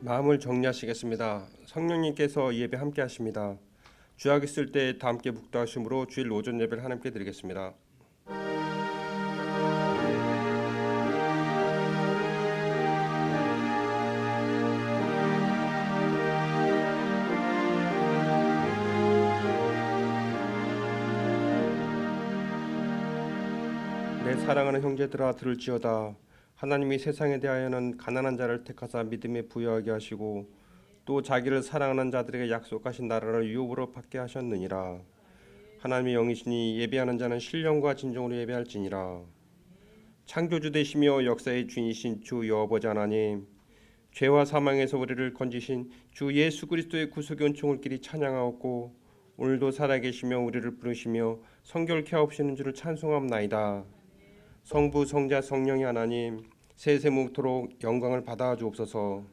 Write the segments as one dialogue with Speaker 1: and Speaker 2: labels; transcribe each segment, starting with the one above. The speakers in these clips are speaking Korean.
Speaker 1: 마음을 정리하시겠습니다. 성령님께서 이 예배 함께 하십니다. 주약 있을 때 다 함께 묵도하심으로 주일 오전 예배를 하나님께 드리겠습니다. 내 사랑하는 형제들아 들을지어다. 하나님이 세상에 대하여는 가난한 자를 택하사 믿음에 부여하게 하시고 또 자기를 사랑하는 자들에게 약속하신 나라를 유업으로 받게 하셨느니라. 하나님의 영이시니 예배하는 자는 신령과 진정으로 예배할지니라. 창조주 되시며 역사의 주인이신 주 여호와버지 하나님, 죄와 사망에서 우리를 건지신 주 예수 그리스도의 구속의 은총을 길이 찬양하옵고 오늘도 살아계시며 우리를 부르시며 성결케 하옵시는 주를 찬송합나이다. 성부 성자 성령의 하나님, 세세무토록 영광을 받아 주옵소서.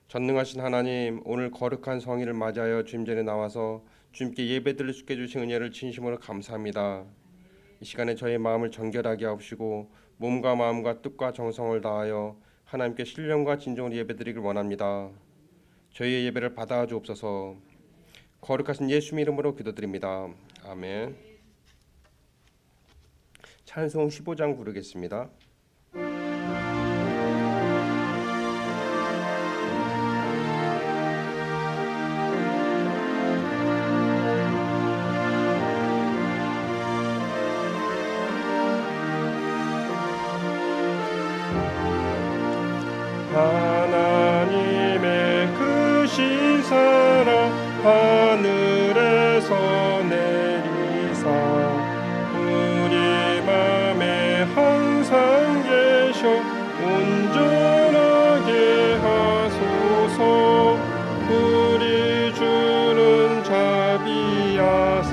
Speaker 1: 전능하신 하나님, 오늘 거룩한 성일을 맞이하여 주님 전에 나와서 주님께 예배드릴 수 있게 주신 은혜를 진심으로 감사합니다. 이 시간에 저의 마음을 정결하게 하옵시고 몸과 마음과 뜻과 정성을 다하여 하나님께 신령과 진정으로 예배드리길 원합니다. 저희의 예배를 받아 주옵소서. 거룩하신 예수님 이름으로 기도드립니다. 아멘. 찬송 15장 부르겠습니다. 하나님의 크신 사랑 하늘에서 내리사 우리 맘에 항상 계셔 온전하게 하소서. 우리 주는 자비하사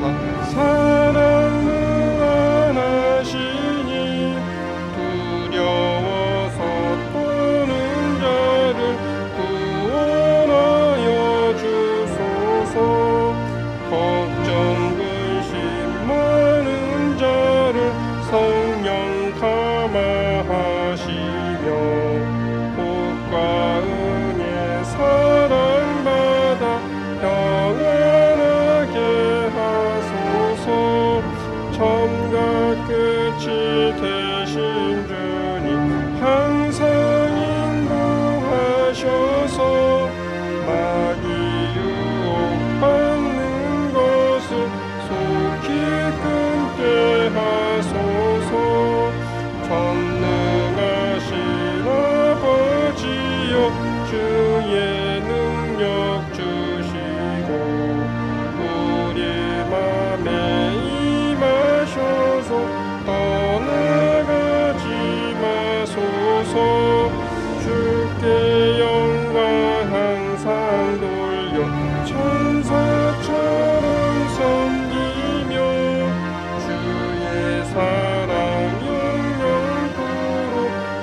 Speaker 1: 사랑 무한하시니 두려워서 떠는 자를 구원하여 주소서. 걱정 근심 많은 자를 성령 감화하시며 복과 은혜 사랑받아 평안하게 하소서. 처음과 끝이 되신 주님 항상 인도하셔서 마귀 유혹받는 것을 속히 끊게 하소서. 전능하신 아버지여 주의 능력 주시고 우리 맘에 임하셔서 떠나가지 마소서. 주께 영광 항상 돌려 천사처럼 섬기며 주의 사랑 영영토록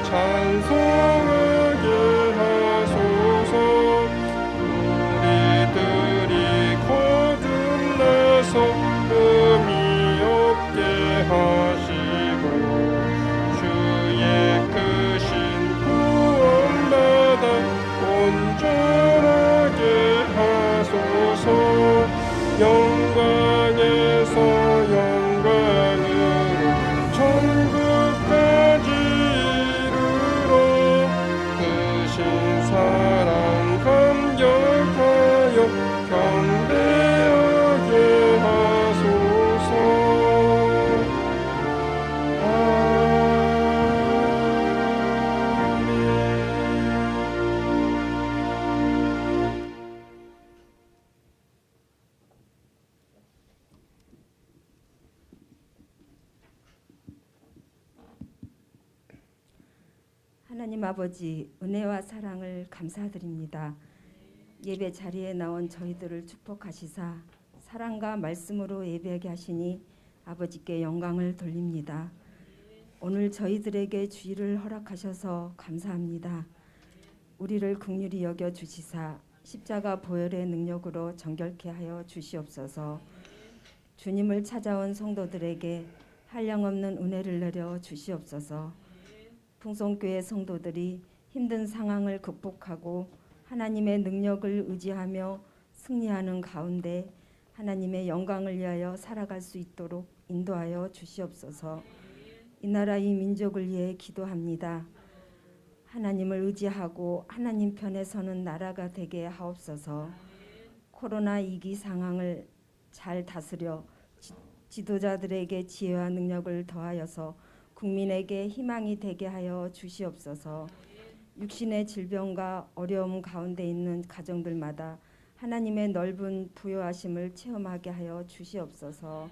Speaker 1: 찬송하게 하소서. 우리들이 거듭나서 의미 없게 하시고 주의 크신 구원받아 온전하게 하소서. 영광에서 영광으로 천국까지 이르러 크신 사랑 감격하여 경배하게 하소서. 아멘.
Speaker 2: 하나님 아버지, 은혜와 사랑을 감사드립니다. 예배 자리에 나온 저희들을 축복하시사 사랑과 말씀으로 예배하게 하시니 아버지께 영광을 돌립니다. 오늘 저희들에게 주일을 허락하셔서 감사합니다. 우리를 긍휼히 여겨 주시사 십자가 보혈의 능력으로 정결케 하여 주시옵소서. 주님을 찾아온 성도들에게 한량없는 은혜를 내려 주시옵소서. 풍성교회 성도들이 힘든 상황을 극복하고 하나님의 능력을 의지하며 승리하는 가운데 하나님의 영광을 위하여 살아갈 수 있도록 인도하여 주시옵소서. 이 나라 이 민족을 위해 기도합니다. 하나님을 의지하고 하나님 편에 서는 나라가 되게 하옵소서. 코로나 위기 상황을 잘 다스려 지도자들에게 지혜와 능력을 더하여서 국민에게 희망이 되게 하여 주시옵소서. 육신의 질병과 어려움 가운데 있는 가정들마다 하나님의 넓은 부요하심을 체험하게 하여 주시옵소서.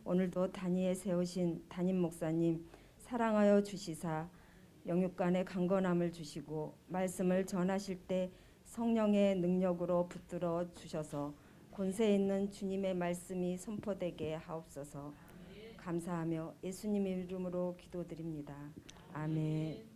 Speaker 2: 오늘도 단위에 세우신 담임 목사님 사랑하여 주시사 영육간의 강건함을 주시고 말씀을 전하실 때 성령의 능력으로 붙들어 주셔서 권세 있는 주님의 말씀이 선포되게 하옵소서. 감사하며 예수님 이름으로 기도드립니다. 아멘.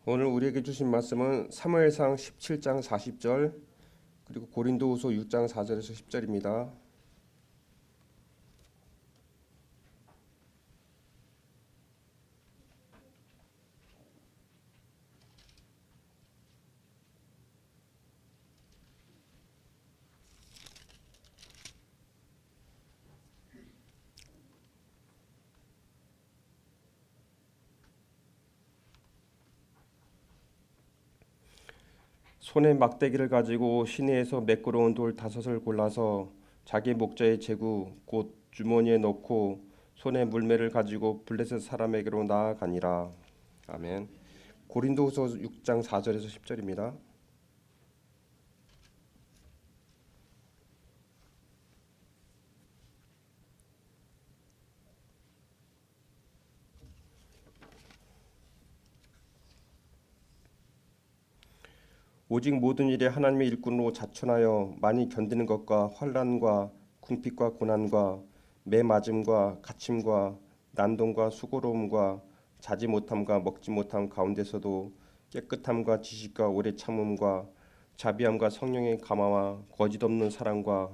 Speaker 1: 오늘 우리에게 주신 말씀은 사무엘상 17장 40절 그리고 고린도후서 6장 4절에서 10절입니다. 손에 막대기를 가지고 시내에서 매끄러운 돌 5을 골라서 자기 목자의 제구 곧 주머니에 넣고 손에 물매를 가지고 블레셋 사람에게로 나아가니라. 아멘. 고린도후서 6장 4절에서 10절입니다. 오직 모든 일에 하나님의 일꾼으로 자천하여 많이 견디는 것과 환난과 궁핍과 고난과 매맞음과 갇힘과 난동과 수고로움과 자지 못함과 먹지 못함 가운데서도 깨끗함과 지식과 오래 참음과 자비함과 성령의 감화와 거짓 없는 사랑과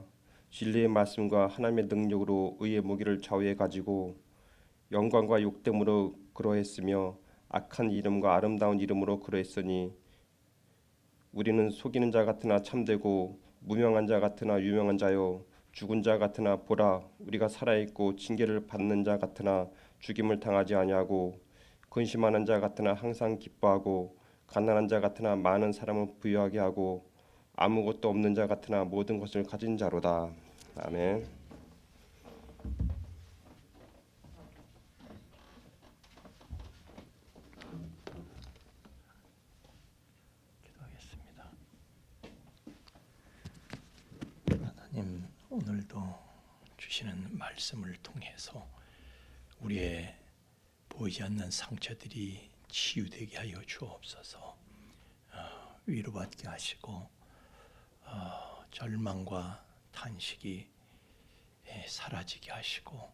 Speaker 1: 진리의 말씀과 하나님의 능력으로 의의 무기를 좌우해 가지고 영광과 욕됨으로 그러했으며 악한 이름과 아름다운 이름으로 그러했으니 우리는 속이는 자 같으나 참되고 무명한 자 같으나 유명한 자요 죽은 자 같으나 보라 우리가 살아있고 징계를 받는 자 같으나 죽임을 당하지 아니하고 근심하는 자 같으나 항상 기뻐하고 가난한 자 같으나 많은 사람을 부유하게 하고 아무것도 없는 자 같으나 모든 것을 가진 자로다. 아멘.
Speaker 3: 기도하겠습니다. 하나님, 오늘도 주시는 말씀을 통해서 우리의 보이지 않는 상처들이 치유되게 하여 주옵소서. 위로받게 하시고 절망과 탄식이 사라지게 하시고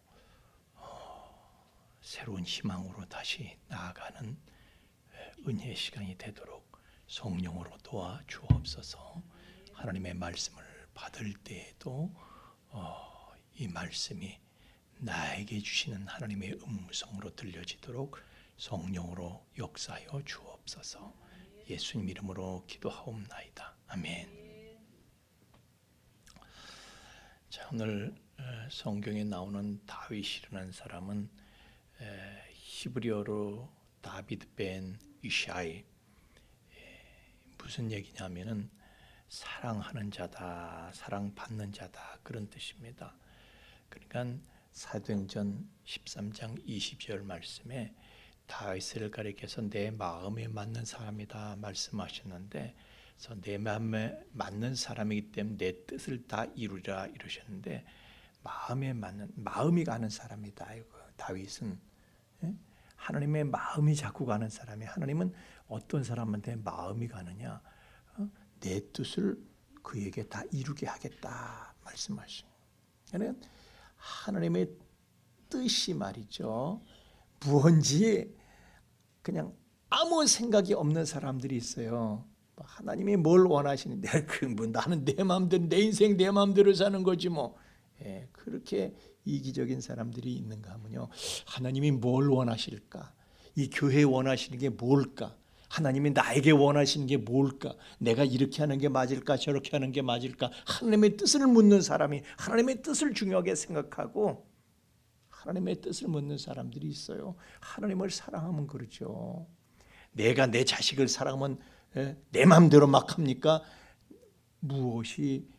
Speaker 3: 새로운 희망으로 다시 나아가는 은혜의 시간이 되도록 성령으로 도와 주옵소서. 하나님의 말씀을 받을 때에도 이 말씀이 나에게 주시는 하나님의 음성으로 들려지도록 성령으로 역사하여 주옵소서. 예수님 이름으로 기도하옵나이다. 아멘. 자, 오늘 성경에 나오는 다윗이라는 사람은 히브리어로 다비드 벤 이샤이, 무슨 얘기냐면은 사랑하는 자다, 사랑받는 자다, 그런 뜻입니다. 그러니까 사도행전 13장 20절 말씀에 다윗을 가리켜서 내 마음에 맞는 사람이다 말씀하셨는데, 그래서 내 마음에 맞는 사람이기 때문에 내 뜻을 다 이루리라 이러셨는데, 마음에 맞는, 마음이 가는 사람이다. 다윗은 하나님의 마음이 자꾸 가는 사람이. 하나님은 어떤 사람한테 마음이 가느냐? 내 뜻을 그에게 다 이루게 하겠다 말씀하신. 그러니까 하나님의 뜻이 말이죠. 무언지 그냥 아무 생각이 없는 사람들이 있어요. 하나님이 뭘 원하시는데 나는 내 마음대로 내 인생 내 마음대로 사는 거지 뭐. 그렇게 이기적인 사람들이 있는가 하면요. 하나님이 뭘 원하실까? 이 교회 원하시는 게 뭘까? 하나님이 나에게 원하시는 게 뭘까? 내가 이렇게 하는 게 맞을까? 저렇게 하는 게 맞을까? 하나님의 뜻을 묻는 사람이 하나님의 뜻을 중요하게 생각하고 하나님의 뜻을 묻는 사람들이 있어요. 하나님을 사랑하면 그러죠. 내가 내 자식을 사랑하면 내 마음대로 막 합니까? 무엇이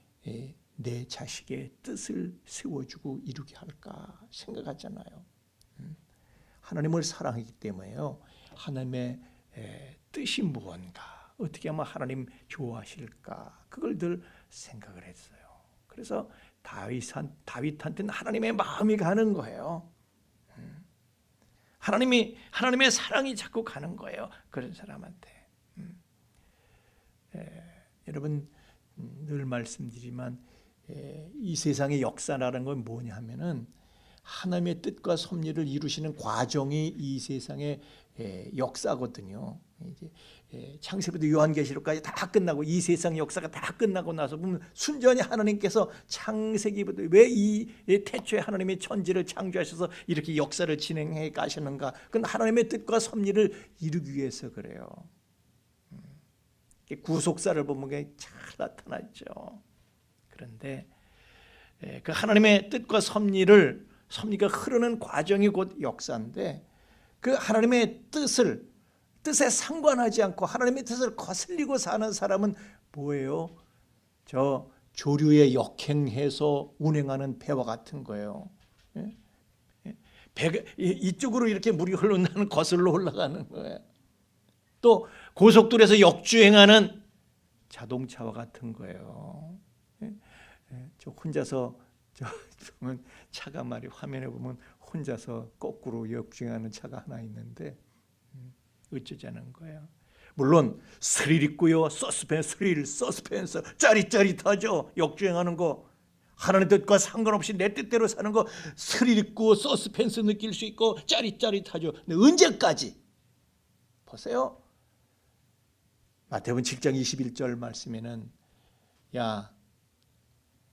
Speaker 3: 내 자식의 뜻을 세워주고 이루게 할까 생각하잖아요. 하나님을 사랑하기 때문에요. 하나님의 뜻이 무언가, 어떻게 하면 하나님 좋아하실까, 그걸 늘 생각을 했어요. 그래서 다윗한테는 하나님의 마음이 가는 거예요. 하나님의 사랑이 자꾸 가는 거예요. 그런 사람한테. 여러분 늘 말씀드리지만 이 세상의 역사라는 건 뭐냐 하면은 하나님의 뜻과 섭리를 이루시는 과정이 이 세상의 역사거든요. 이제 창세기부터 요한계시록까지 다 끝나고 이 세상 역사가 다 끝나고 나서 보면 순전히 하나님께서 창세기부터 왜 이 태초에 하나님의 천지를 창조하셔서 이렇게 역사를 진행해 가시는가? 그건 하나님의 뜻과 섭리를 이루기 위해서 그래요. 구속사를 보면 잘 나타나죠. 그런데 그 하나님의 뜻과 섭리가 흐르는 과정이 곧 역사인데 그 하나님의 뜻에 상관하지 않고 하나님의 뜻을 거슬리고 사는 사람은 뭐예요? 저 조류에 역행해서 운행하는 배와 같은 거예요. 배가 이쪽으로 이렇게 물이 흘러나는 거슬러 올라가는 거예요. 또 고속도로에서 역주행하는 자동차와 같은 거예요. 저 혼자서 보면 차가 말이 화면에 보면 혼자서 거꾸로 역주행하는 차가 하나 있는데 어쩌자는 거예요. 물론 스릴 있고요. 서스펜스 짜릿짜릿하죠. 역주행하는 거 하나님의 뜻과 상관없이 내 뜻대로 사는 거 스릴 있고 서스펜스 느낄 수 있고 짜릿짜릿하죠. 근데 언제까지? 보세요. 마태복음 7장 21절 말씀에는 야,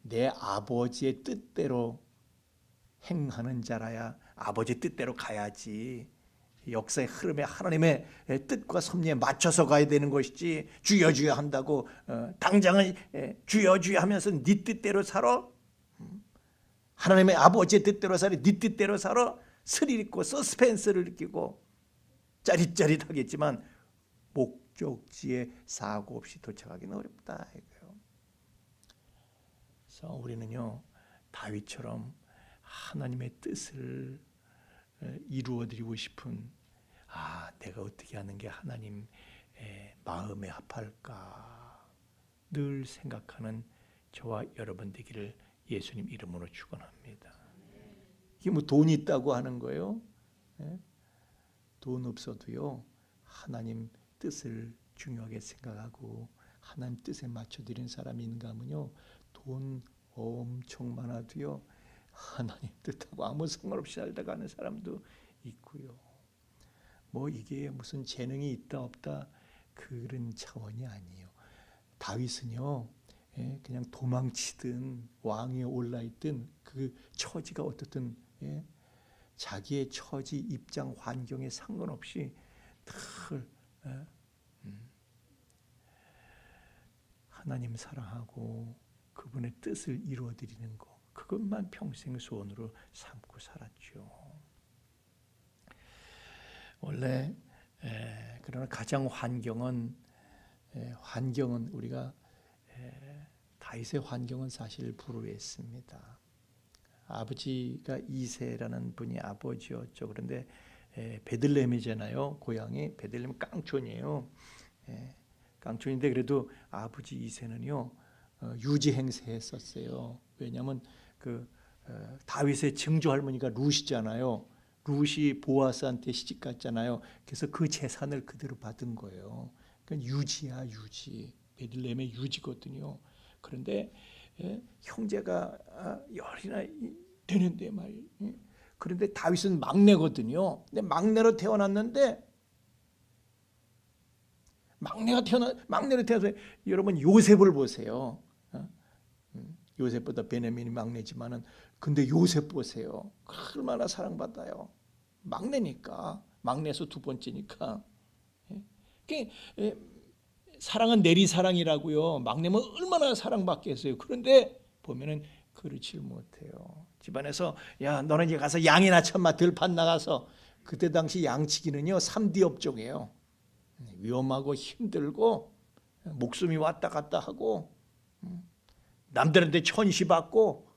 Speaker 3: 내 아버지의 뜻대로 행하는 자라야 아버지 뜻대로 가야지. 역사의 흐름에 하나님의 뜻과 섭리에 맞춰서 가야 되는 것이지 주여 한다고 당장은 주여 하면서 네 뜻대로 살아? 하나님의 아버지의 뜻대로 살아? 네 뜻대로 살아? 스릴 있고 서스펜스를 느끼고 짜릿짜릿하겠지만 목적지에 사고 없이 도착하기는 어렵다 이거예요. 그래서 우리는요 다윗처럼 하나님의 뜻을 이루어드리고 싶은 내가 어떻게 하는 게 하나님 마음에 합할까 늘 생각하는 저와 여러분 되기를 예수님 이름으로 축원합니다. 이게 뭐 돈이 있다고 하는 거예요? 돈 없어도요 하나님 뜻을 중요하게 생각하고 하나님 뜻에 맞춰드리는 사람이 있는가 하면요 돈 엄청 많아도요 하나님 뜻하고 아무 상관없이 살다 가는 사람도 있고요. 뭐 이게 무슨 재능이 있다 없다 그런 차원이 아니에요. 다윗은요 그냥 도망치든 왕위에 올라있든 그 처지가 어떻든 자기의 처지 입장 환경에 상관없이 늘 하나님 사랑하고 그분의 뜻을 이루어드리는 것 그것만 평생 소원으로 삼고 살았죠. 원래 그러나 가장 환경은 우리가 다윗의 환경은 사실 불우했습니다. 아버지가 이새라는 분이 아버지였죠. 그런데 베들레헴이잖아요. 고향이 베들레헴 깡촌이에요. 깡촌인데 그래도 아버지 이새는요 유지 행세했었어요. 왜냐하면 그 다윗의 증조 할머니가 룻이잖아요. 룻이 보아스한테 시집 갔잖아요. 그래서 그 재산을 그대로 받은 거예요. 그러니까 유지. 베들레헴의 유지거든요. 그런데 형제가 열이나 되는데 말이에요. 그런데 다윗은 막내거든요. 근데 막내로 태어났는데 막내로 태어나서 여러분 요셉을 보세요. 요셉보다 베냐민이 막내지만은 근데 요셉 보세요. 얼마나 사랑받아요. 막내니까 막내에서 두 번째니까. 사랑은 내리사랑이라고요. 막내면 얼마나 사랑받겠어요. 그런데 보면은 그렇지 못해요. 집안에서 야 너는 이제 가서 양이나 쳐마 들판 나가서 그때 당시 양치기는요 3D 업종이에요. 위험하고 힘들고 목숨이 왔다 갔다 하고 남들한테 천시받고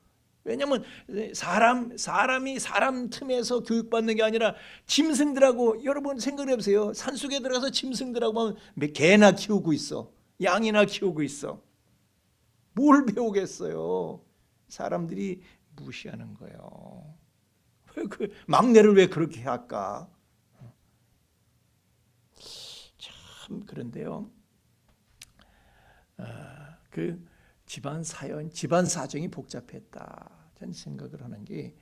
Speaker 3: 왜냐하면 사람이 사람 틈에서 교육받는 게 아니라 짐승들하고 여러분 생각해 보세요. 산속에 들어가서 짐승들하고 하면 개나 키우고 있어. 양이나 키우고 있어. 뭘 배우겠어요. 사람들이 무시하는 거예요. 왜 그 막내를 왜 그렇게 할까? 참 그런데요. 그 집안 사연, 집안 사정이 복잡했다. 저는 생각을 하는 게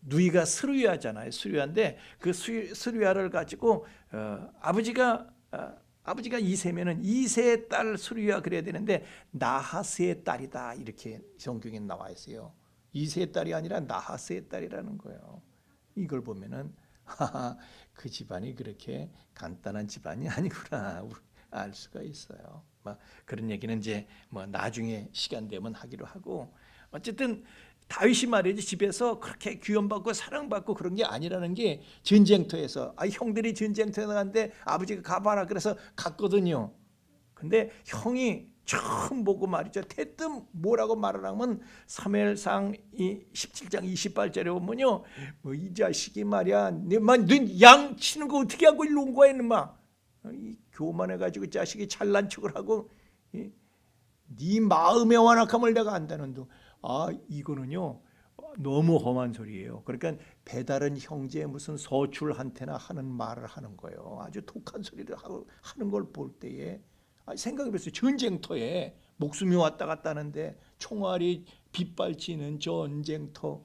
Speaker 3: 누이가 스루야잖아요. 스루야인데 그 스루야를 가지고 아버지가 이세면은 이세의 딸 스루야 그래야 되는데 나하스의 딸이다 이렇게 성경에 나와 있어요. 이세의 딸이 아니라 나하스의 딸이라는 거예요. 이걸 보면은 그 집안이 그렇게 간단한 집안이 아니구나 알 수가 있어요. 그런 얘기는 이제 나중에 시간 되면 하기로 하고 어쨌든 다윗이 말이지 집에서 그렇게 귀염받고 사랑받고 그런 게 아니라는 게 전쟁터에서 형들이 전쟁터에 나갔는데 아버지가 가봐라 그래서 갔거든요. 근데 형이 처음 보고 말이죠. 대뜸 뭐라고 말을 하면 사무엘상 17장 28절에 보면요. 이 자식이 말이야. 양 치는 거 어떻게 하고 일로 온 거야 이놈아. 교만해가지고 자식이 잘난 척을 하고 네 마음의 완악함을 내가 안다는데 이거는요 너무 험한 소리예요. 그러니까 배다른 형제 무슨 서출한테나 하는 말을 하는 거예요. 아주 독한 소리를 하는 걸 볼 때에 생각해보세요. 전쟁터에 목숨이 왔다 갔다 하는데 총알이 빗발치는 전쟁터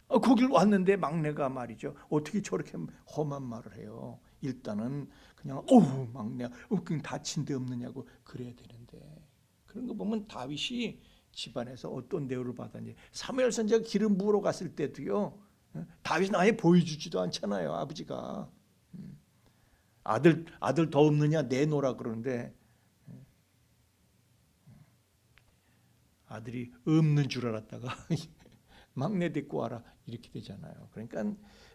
Speaker 3: 거길 왔는데 막내가 말이죠. 어떻게 저렇게 험한 말을 해요. 일단은 그냥 막내야 그냥 다친 데 없느냐고 그래야 되는데 그런 거 보면 다윗이 집안에서 어떤 대우를 받았는지 사무엘 선지자가 기름 부으러 갔을 때도요 다윗은 아예 보여주지도 않잖아요. 아버지가 아들 더 없느냐 내놓으라 그러는데 아들이 없는 줄 알았다가 막내 데리고 와라 이렇게 되잖아요. 그러니까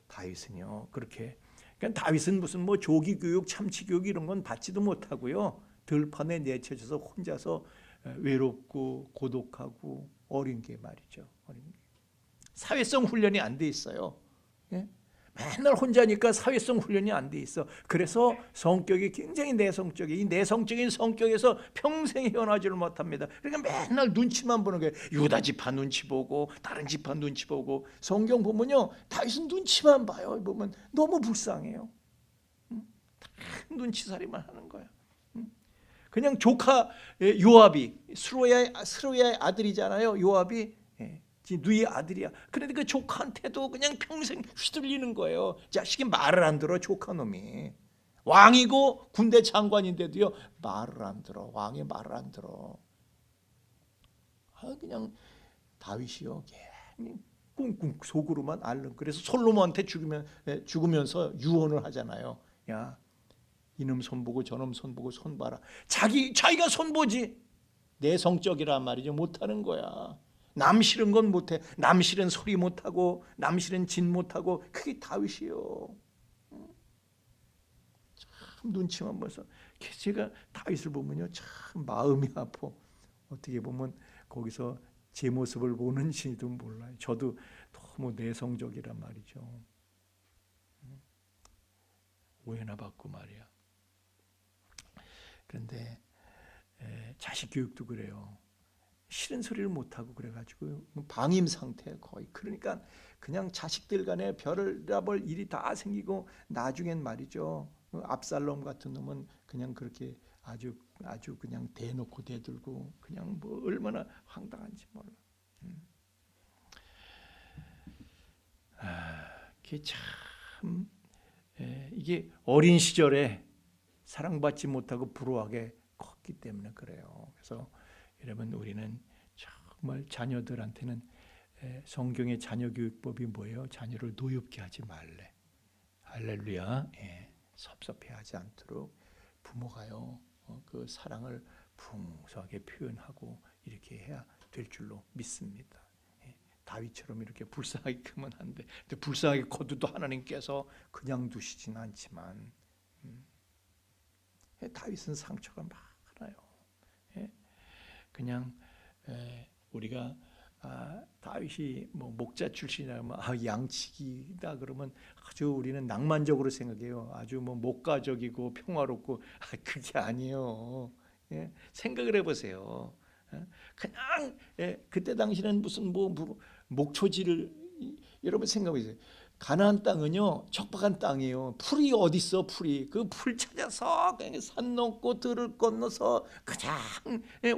Speaker 3: 다윗은요 그렇게 그러니까 다윗은 무슨 조기 교육, 참치 교육 이런 건 받지도 못하고요. 들판에 내쳐져서 혼자서 외롭고 고독하고 어린 게 말이죠. 어린 게. 사회성 훈련이 안 돼 있어요. 예? 맨날 혼자니까 사회성 훈련이 안 돼 있어. 그래서 성격이 굉장히 내성적이에요. 이 내성적인 성격에서 평생 헤어나지를 못합니다. 그러니까 맨날 눈치만 보는 거예요. 유다 지파 눈치 보고 다른 지파 눈치 보고 성경 보면요. 다윗은 눈치만 봐요. 보면 너무 불쌍해요. 눈치살이만 하는 거야. 그냥 조카 요압이 스루야의 아들이잖아요. 요압이 누이의 아들이야. 그런데 그 조카한테도 그냥 평생 휘둘리는 거예요. 자식이 말을 안 들어. 조카놈이 왕이고 군대 장관인데도요 말을 안 들어. 왕이 말을 안 들어. 그냥 다윗이요 꿍꿍 속으로만 앓는. 그래서 솔로몬한테 죽으면서 유언을 하잖아요. 야 이놈 손보고 저놈 손보고 손봐라. 자기가 손보지. 내성적이란 말이죠. 못하는 거야. 남 싫은 건 못해. 남 싫은 소리 못하고 남 싫은 짓 못하고 그게 다윗이요. 참 눈치만 봐서 제가 다윗을 보면요 참 마음이 아파. 어떻게 보면 거기서 제 모습을 보는지도 몰라요. 저도 너무 내성적이란 말이죠. 오해나 받고 말이야. 그런데 자식 교육도 그래요. 싫은 소리를 못하고 그래가지고 방임 상태 거의. 그러니까 그냥 자식들 간에 별을 일이 다 생기고 나중엔 말이죠. 압살롬 같은 놈은 그냥 그렇게 아주 그냥 대놓고 대들고 그냥 뭐 얼마나 황당한지 몰라. 이게 참 이게 어린 시절에 사랑받지 못하고 불우하게 컸기 때문에 그래요. 그래서 여러분 우리는 정말 자녀들한테는 성경의 자녀 교육법이 뭐예요? 자녀를 노엽게 하지 말래. 할렐루야. 섭섭해하지 않도록 부모가요 그 사랑을 풍성하게 표현하고 이렇게 해야 될 줄로 믿습니다. 다윗처럼 이렇게 불쌍하게 크면 안 돼. 근데 불쌍하게 커도 하나님께서 그냥 두시진 않지만 다윗은 상처가 많아요. 그냥 우리가 다윗이 뭐 목자 출신이라면 양치기다 그러면 아주 우리는 낭만적으로 생각해요. 아주 뭐 목가적이고 평화롭고 그게 아니에요. 생각을 해보세요. 그냥 그때 당시는 무슨 뭐 목초지를 여러분 생각해보세요. 가나안 땅은요 척박한 땅이에요. 풀이 어디 있어? 풀이 그 풀 찾아서 그냥 산 넘고 들을 건너서 그냥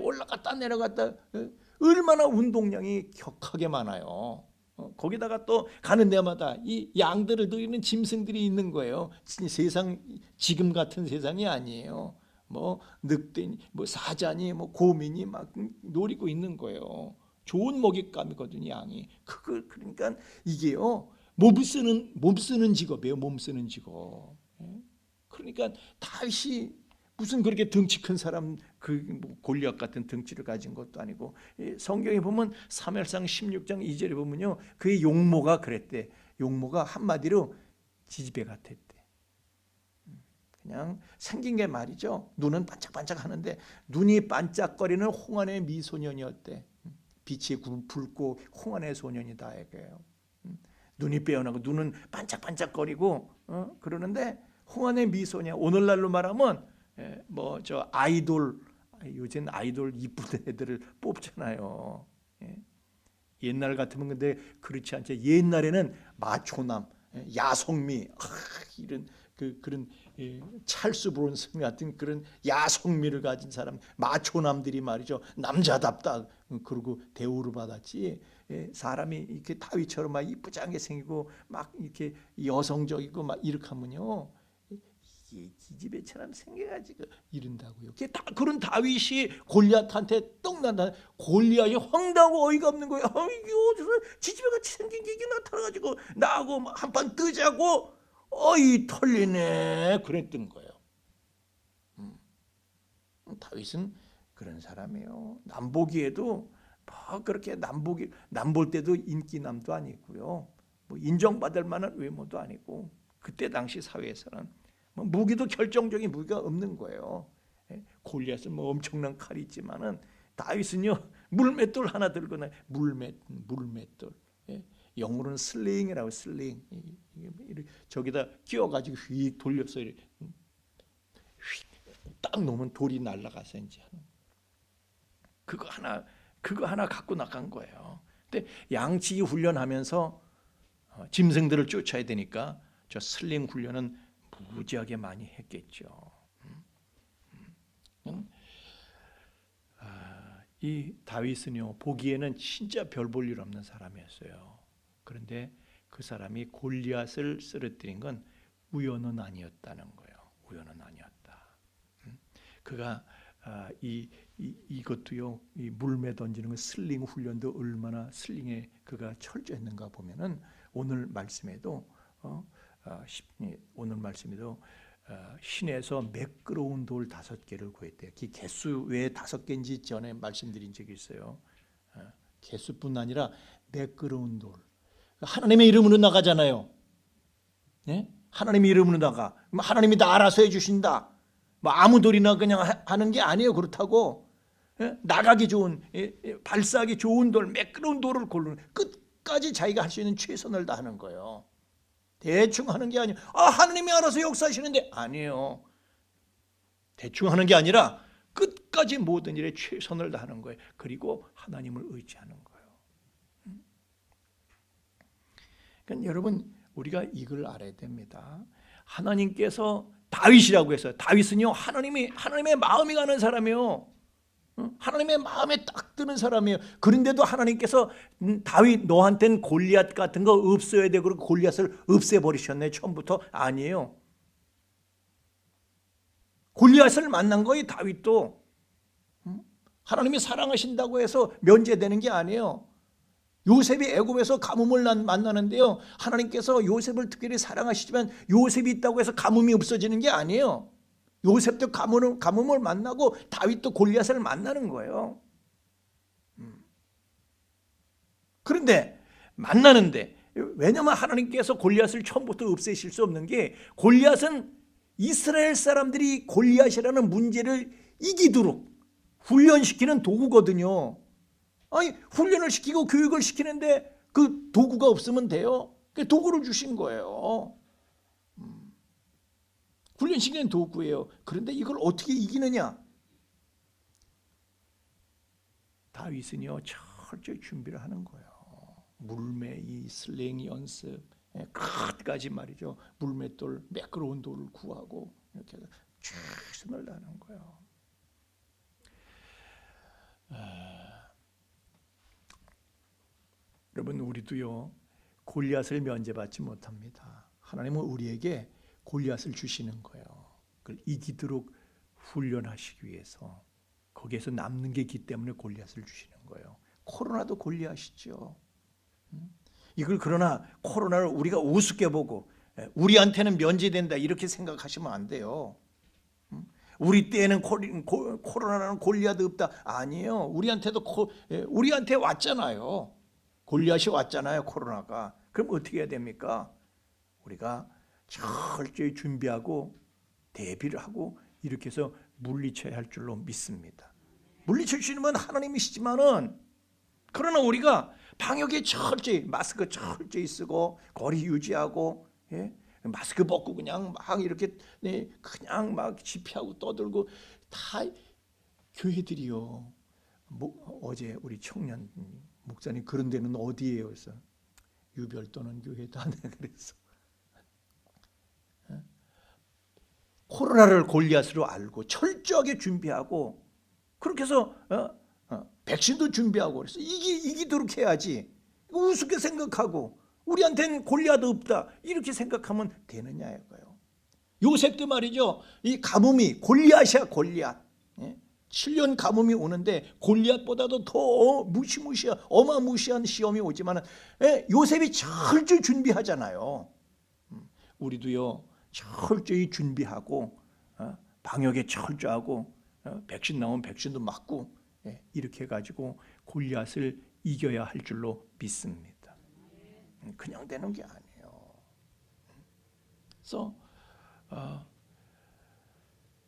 Speaker 3: 올라갔다 내려갔다 얼마나 운동량이 격하게 많아요. 거기다가 또 가는 데마다 이 양들을 드리는 짐승들이 있는 거예요. 세상 지금 같은 세상이 아니에요. 뭐 늑대니 뭐 사자니 뭐 곰이니 막 노리고 있는 거예요. 좋은 먹잇감이거든요, 양이. 그러니까 이게요. 몸 쓰는 직업이에요. 몸 쓰는 직업. 그러니까 다윗이 무슨 그렇게 덩치 큰 사람 뭐 골리앗 같은 덩치를 가진 것도 아니고 성경에 보면 사무엘상 16장 2절에 보면요. 그의 용모가 그랬대. 용모가 한마디로 지지배 같았대. 그냥 생긴 게 말이죠. 눈은 반짝반짝 하는데 눈이 반짝거리는 홍안의 미소년이었대. 빛이 붉고 홍안의 소년이다 이거예요. 눈이 빼어나고 눈은 반짝반짝거리고 그러는데 홍안의 미소년. 오늘날로 말하면 뭐 저 아이돌 요즘 아이돌 이쁜 애들을 뽑잖아요. 옛날 같으면 근데 그렇지 않죠. 옛날에는 마초남, 야성미 이런 그런 찰스 브론슨 같은 그런 야성미를 가진 사람 마초남들이 말이죠. 남자답다 그러고 대우를 받았지. 사람이 이렇게 다윗처럼 막 이쁘장하게 생기고 막 이렇게 여성적이고 막 이렇게 하면요. 기집애처럼 생겨가지고 이른다고요. 그런 다윗이 골리앗한테 떡난다. 골리앗이 황당하고 어이가 없는 거예요. 아이고 저 지집애같이 생긴 게 나타나가지고 나하고 한판 뜨자고 어이 털리네 그랬던 거예요. 다윗은 그런 사람이에요. 남보기에도 뭐 그렇게 남볼 때도 인기남도 아니고요. 뭐 인정받을 만한 외모도 아니고 그때 당시 사회에서는 뭐 무기도 결정적인 무기가 없는 거예요. 골리앗은 뭐 엄청난 칼이 있지만은 다윗은요 물맷돌 하나 들고 나 물맷돌. 영어로는 슬링이라고 슬링. 저기다 끼워가지고 휙 돌려서 딱 놓으면 돌이 날아가서 이제 그거 하나 갖고 나간 거예요. 근데 양치기 훈련하면서 짐승들을 쫓아야 되니까 저 슬링 훈련은 무지하게 많이 했겠죠. 이 다윗은요 보기에는 진짜 별 볼 일 없는 사람이었어요. 그런데 그 사람이 골리앗을 쓰러뜨린 건 우연은 아니었다는 거예요. 우연은 아니었다. 그가 이것도요 이 물매 던지는 거 슬링 훈련도 얼마나 슬링에 그가 철저했는가 보면은 오늘 말씀에도 시내에서 매끄러운 돌 5개를 구했대요. 그 개수 왜 5개인지 전에 말씀드린 적이 있어요. 개수뿐 아니라 매끄러운 돌. 하나님의 이름으로 나가잖아요. 하나님의 이름으로 나가. 하나님이 다 알아서 해주신다. 뭐 아무 돌이나 그냥 하는 게 아니에요. 그렇다고 나가기 좋은 발사하기 좋은 돌, 매끄러운 돌을 고르는 끝까지 자기가 할 수 있는 최선을 다하는 거예요. 대충 하는 게 아니에요. 하나님이 알아서 역사하시는데 아니에요. 대충 하는 게 아니라 끝까지 모든 일에 최선을 다하는 거예요. 그리고 하나님을 의지하는 거예요. 그러니까 여러분 우리가 이걸 알아야 됩니다. 하나님께서 다윗이라고 했어요. 다윗은요, 하나님의 마음이 가는 사람이에요. 하나님의 마음에 딱 드는 사람이에요. 그런데도 하나님께서 다윗 너한테는 골리앗 같은 거 없어야 돼. 그리고 골리앗을 없애버리셨네. 처음부터 아니에요. 골리앗을 만난 거예요. 다윗도 하나님이 사랑하신다고 해서 면제되는 게 아니에요. 요셉이 애굽에서 가뭄을 만나는데요, 하나님께서 요셉을 특별히 사랑하시지만 요셉이 있다고 해서 가뭄이 없어지는 게 아니에요. 요셉도 가뭄을 만나고 다윗도 골리앗을 만나는 거예요. 그런데 만나는데, 왜냐하면 하나님께서 골리앗을 처음부터 없애실 수 없는 게, 골리앗은 이스라엘 사람들이 골리앗이라는 문제를 이기도록 훈련시키는 도구거든요. 아니, 훈련을 시키고 교육을 시키는데 그 도구가 없으면 돼요? 그 도구를 주신 거예요. 훈련시키는 도구예요. 그런데 이걸 어떻게 이기느냐? 다윗은요, 철저히 준비를 하는 거예요. 물매이, 슬랭이 연습, 끝까지 말이죠. 물맷돌, 매끄러운 돌을 구하고 이렇게 해서 최선을 다하는 거예요. 여러분, 우리도요, 골리앗을 면제받지 못합니다. 하나님은 우리에게 골리앗을 주시는 거예요. 그걸 이기도록 훈련하시기 위해서, 거기에서 남는 게 있기 때문에 골리앗을 주시는 거예요. 코로나도 골리앗이죠. 이걸 그러나 코로나를 우리가 우습게 보고 우리한테는 면제된다 이렇게 생각하시면 안 돼요. 우리 때에는 코로나는 골리앗 없다. 아니에요. 우리한테 왔잖아요. 골리앗이 왔잖아요. 코로나가. 그럼 어떻게 해야 됩니까? 우리가 철저히 준비하고 대비를 하고 이렇게 해서 물리쳐야 할 줄로 믿습니다. 물리치시는 분 하나님이시지만은, 그러나 우리가 방역에 철저히, 마스크 철저히 쓰고 거리 유지하고, 마스크 벗고 그냥 막 이렇게 그냥 막 집회하고 떠들고, 다 교회들이요. 어제 우리 청년 목사님 그런 데는 어디예요? 그래서 유별도는 교회도 안 해. 그래서 코로나를 골리앗으로 알고 철저하게 준비하고, 그렇게 해서 백신도 준비하고, 그래서 이기도록 해야지. 우습게 생각하고 우리한테는 골리앗 없다 이렇게 생각하면 되느냐 이거예요. 요셉도 말이죠, 이 가뭄이 골리앗이야. 골리앗. 7년 가뭄이 오는데 골리앗보다도 더 무시무시한 어마무시한 시험이 오지만 요셉이 철저히 준비하잖아요. 우리도요, 철저히 준비하고 방역에 철저하고 백신 나오면 백신도 맞고 이렇게 해가지고 골리앗을 이겨야 할 줄로 믿습니다. 그냥 되는 게 아니에요. 그래서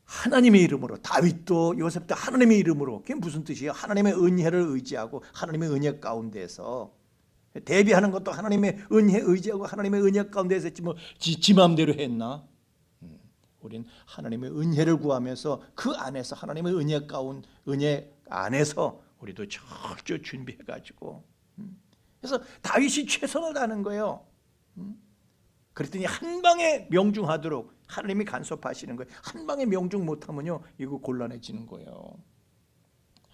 Speaker 3: 하나님의 이름으로, 다윗도 요셉도 하나님의 이름으로, 그게 무슨 뜻이에요? 하나님의 은혜를 의지하고 하나님의 은혜 가운데서 대비하는 것도 하나님의 은혜 의지하고 하나님의 은혜 가운데서 했지, 뭐 지 마음대로 했나? 우린 하나님의 은혜를 구하면서 그 안에서 하나님의 은혜 안에서 우리도 철저히 준비해가지고, 그래서 다윗이 최선을 다하는 거예요. 그랬더니 한 방에 명중하도록 하나님이 간섭하시는 거예요. 한 방에 명중 못하면요, 이거 곤란해지는 거예요.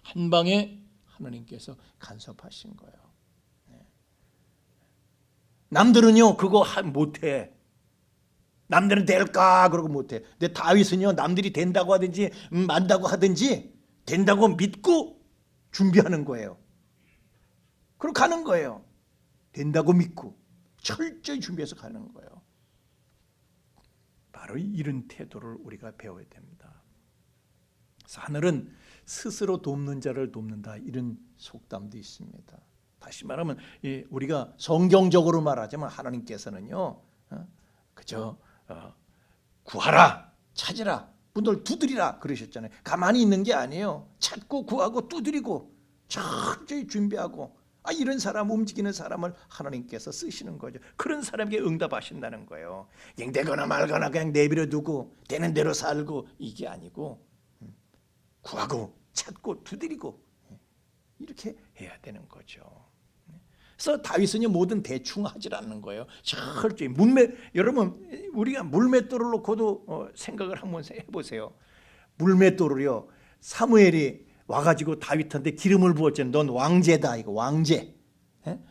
Speaker 3: 한 방에 하나님께서 간섭하신 거예요. 남들은요 그거 못해. 남들은 될까 그러고 못해. 근데 다윗은요, 남들이 된다고 하든지 만다고 하든지 된다고 믿고 준비하는 거예요. 그리고 가는 거예요. 된다고 믿고 철저히 준비해서 가는 거예요. 바로 이런 태도를 우리가 배워야 됩니다. 그래서 하늘은 스스로 돕는 자를 돕는다, 이런 속담도 있습니다. 다시 말하면 우리가 성경적으로 말하자면 하나님께서는요, 그저 구하라, 찾으라, 문을 두드리라 그러셨잖아요. 가만히 있는 게 아니에요. 찾고 구하고 두드리고 철저히 준비하고, 이런 사람, 움직이는 사람을 하나님께서 쓰시는 거죠. 그런 사람에게 응답하신다는 거예요. 그냥 되거나 말거나 그냥 내버려 두고 되는 대로 살고, 이게 아니고 구하고 찾고 두드리고 이렇게 해야 되는 거죠. 그래서 다윗은요 뭐든 대충 하질 않는 거예요. 철저히 여러분 우리가 물맷돌을 놓고도 생각을 한번 해보세요. 물맷돌을요 사무엘이 와가지고 다윗한테 기름을 부었잖아요. 넌 왕제다 이거 왕제.